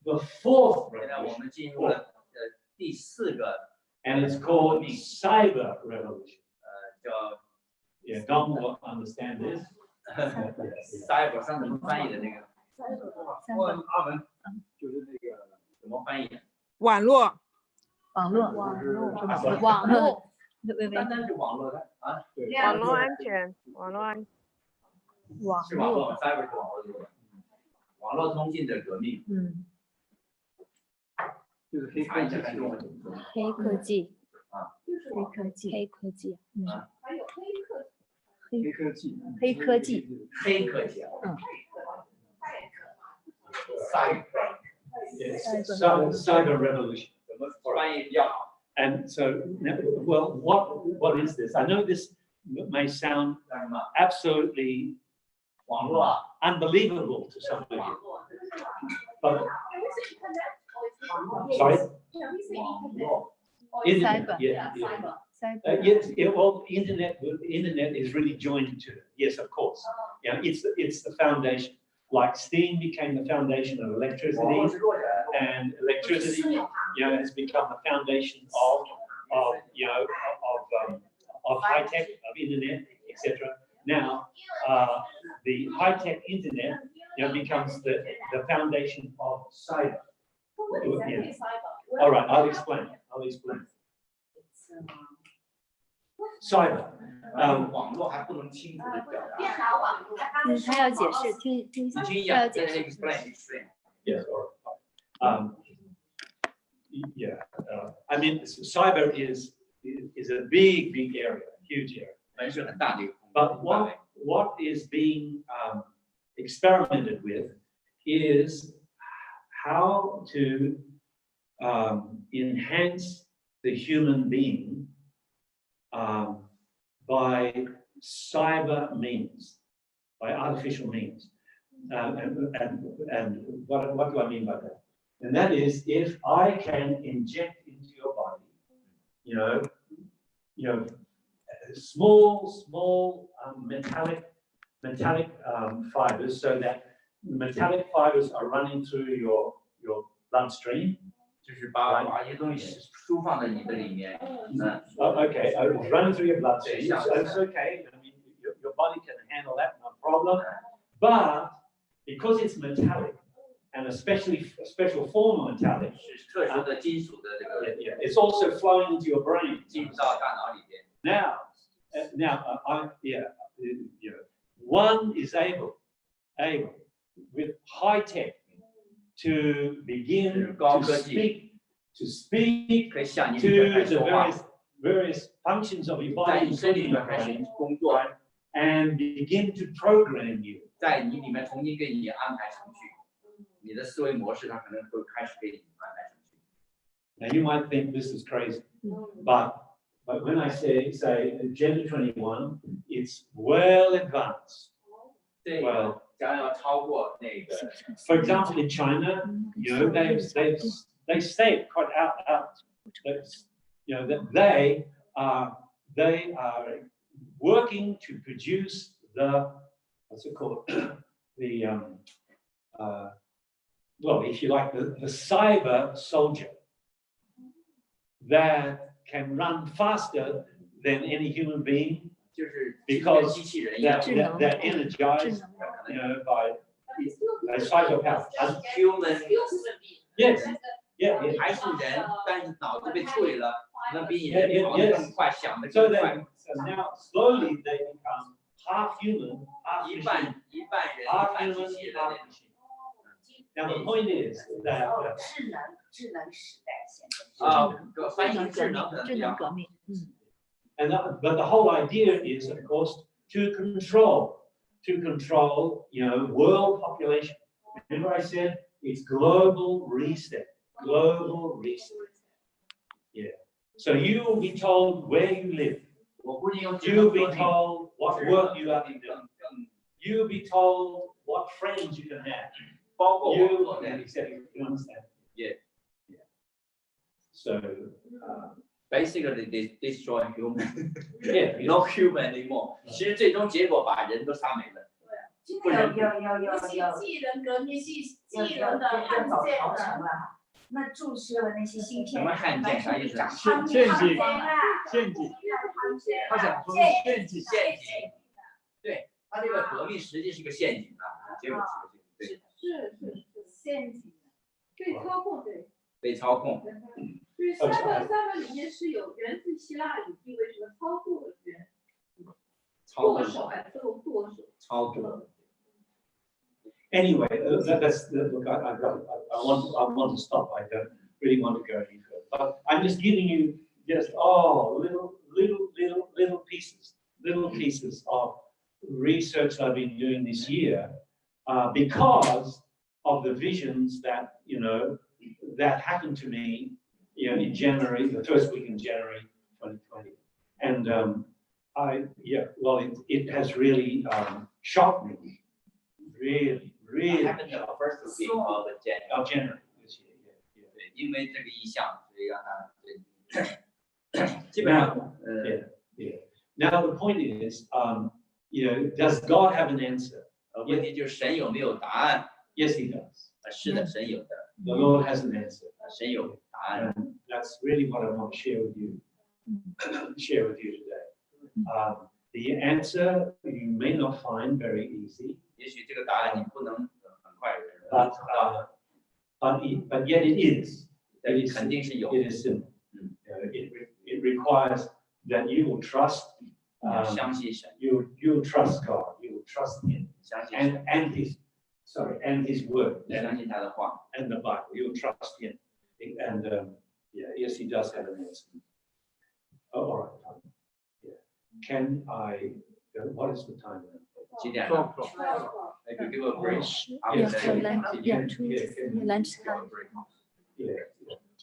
the fourth 现在我 revolution, 们进入了第四个 and it's called cyber revolution. 叫 Yeah, Don will understand this. cyber 上怎么翻译的那个？阿文就是那个怎么翻译？网络，网络，网络，不单单是网络的啊，网络安全，网络安，网是网络，络 cyber 是网络的，网络通信的革命。就是黑查一下科技看中文怎么说。黑科技，就是黑科技，黑科技，还有黑科技黑科技，黑科技啊。cyber Yes, cyber revolution. 怎么翻译比较好？ And so, well, what is this? I know this may sound 叫什么？ absolutely 网络啊。 unbelievable to some of you, but sorry, 网络。 internet, Cyber. yeah. cyber， Yes, well, internet is really joined to it. Yes, of course. Yeah, it's the foundation. Like steam became the foundation of 网 electricity, 络是弱起来的。 and electricity, has become the foundation of high tech, of internet, etc. Now, the high tech internet, becomes the foundation of cyber. Yeah. All right, I'll explain. Cyber. 网络还不能清楚的表达。他要解释，听一下，你听一下，他要解释， explain。 Yes, all right. I mean, cyber is a big area, huge area. 门是很大的一个 But 空间。 what is being experimented with is how to enhance the human being by cyber means, by artificial means. And what do I mean by that? And that is, if I can inject into your body, small metallic fibers, so that metallic fibers are running through your bloodstream. 就是把一些东西输放在你的里面。Okay, it's running through your bloodstream. So it's okay. I mean, your body can handle that, no problem. But because it's metallic, and a special form of metallic, 是特殊的金属的这个 it's also flowing into your brain. 进入到大脑里边。 One is able with high tech to begin to speak 可以向你 to 里面开始 the 说话， various functions of your 在 body, 你身体里面开始工作， and begin to program you. 在你里面重新给你安排程序，你的思维模式它可能会开始给你安排程序。 Now you might think this is crazy, but when I say Agenda 21, it's well advanced. 这个将要超过那个。 For example, in China, they say it quite out. That they are working to produce the, what's it called? Well, if you like, the cyber soldier that can run faster than any human being 就是跟 because 机器人一样 they're energized, you know, by psychopaths. human Yes, yeah, yeah. 还是人，但是脑子被处理了，能比你人跑得更快，想得 So 更快。 now slowly they become half human, half 一 machine, 半人，一 half 半 human, 机器人。 half machine. Now the point is that 智能时代现在。啊，翻译智能革命成智能可能，比较好。智能革命，but the whole idea is, of course, to control, you know, world population. Remember I said it's global reset, global reset. Yeah. So you will be told where you live. 我估计用智 You'll 能 be 革命 told what 是 work you have to 更 do. 更 You'll be told what friends you can have. 包括网 You, 络的 etc. You understand? Yeah. So, basically they destroy human, yeah, you no know, human anymore。其实最终结果把人都杀没了。有技能革命，技能的人汉走奸投诚了哈。那注射了那些芯片，什么汉奸啥意思？长陷阱啊，陷阱，他想说陷阱。陷阱。对，他这个革命实际是个陷阱啊，结果是个陷阱，是陷阱，被操控，对。被操控。就是三本里面是有源自希腊语，意味什么操作的源，剁手还是剁手？操作。 anyway, look, I want to stop. I don't really want to go any further. But I'm just giving you little pieces of research I've been doing this year, because of the visions that, you know, that happened to me, you know, in January, the first week in January 2020. And it has really shocked me. Really happened the first week of January this year. 对，因为这个意向，所以让他基本上 Yeah. Now the point is, you know, does God have an answer? 问题就是神有没有答案？ Yes, He does. 是的，神有的， The Lord has an answer, 神有答案。 and that's really what I want to share with you today. The answer you may not find very easy, 也许这个答案你不能很快 but yet it is. 但是肯定是有， It is simple. It requires that you will trust. 你要相信神， You'll trust God. You will trust Him 相信神， and His word 相信他的话。 and the Bible. You'll trust Him, and yes, He does have an answer. Oh, all right. Yeah. Can I? What is the time now? 几点了？ I could give a break. Yeah, for lunch time. Yeah.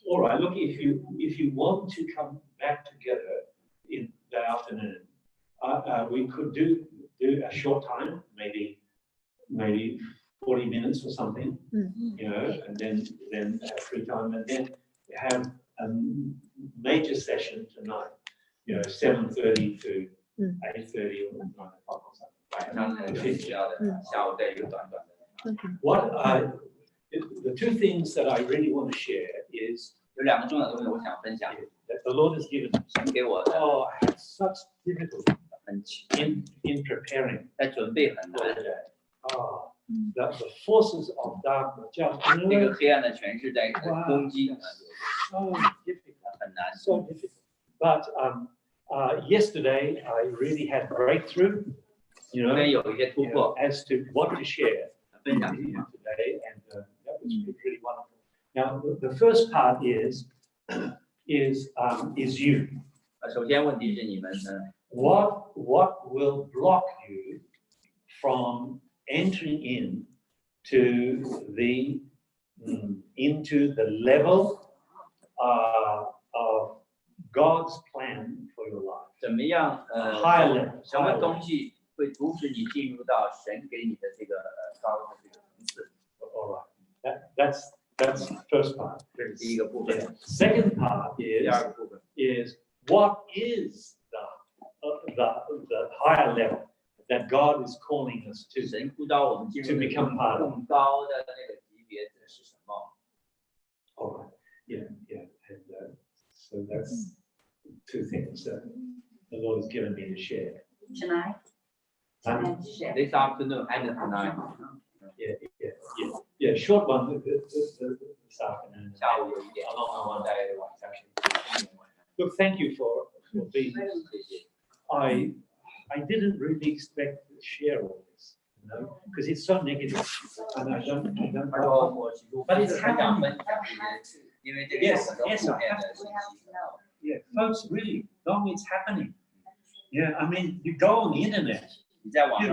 All right. Look, if you want to come back together in the afternoon, we could do a short time, maybe 40 minutes or something, you know, and then have free time, and then have a major session tonight, you know, 7:30 to 8:30 or 9 o'clock or something. 晚上有需要的，下午再有短短的。 The two things that I really want to share is 有两个重要的东西我想分享， that the Lord has given me. 神给我的 Oh, I had such difficulty 很 in preparing 在准备很 for 难， today. Oh, the forces of darkness just 那个黑暗的权势在攻击， so difficult, 很难。 so difficult. But yesterday I really had breakthrough, you 昨 know, 天有一些突 you know, 破， as to what to share 分享 today, and that was really wonderful. Now, the first part is you. 首先问题是你们 What will block you from entering into the level of God's plan for your life? 怎么样 Higher level. 什么东西会阻止你进入到神给你的这个高的这个层次？ All right. That's the first part. 这是第一个部分。 Second part 第二个部分 is what is the the higher level that God is calling us to. 神呼召我们进入 To become part of. 更高的那个级别，这是什么？ All right. Yeah. And so that's two things that the Lord has given me to share. Tonight. This afternoon and tonight. Yeah. Short one this afternoon. 下午有一点， A long one 在晚上。 Look, thank you for being. 谢谢。 I didn't really expect to share all this, because it's so negative, and I don't. 他说我其实不是很想分享这些，因为这里有很多负面的信息。 Yeah, folks, really, know it's happening. Yeah, I mean, you go on the internet. 你在网上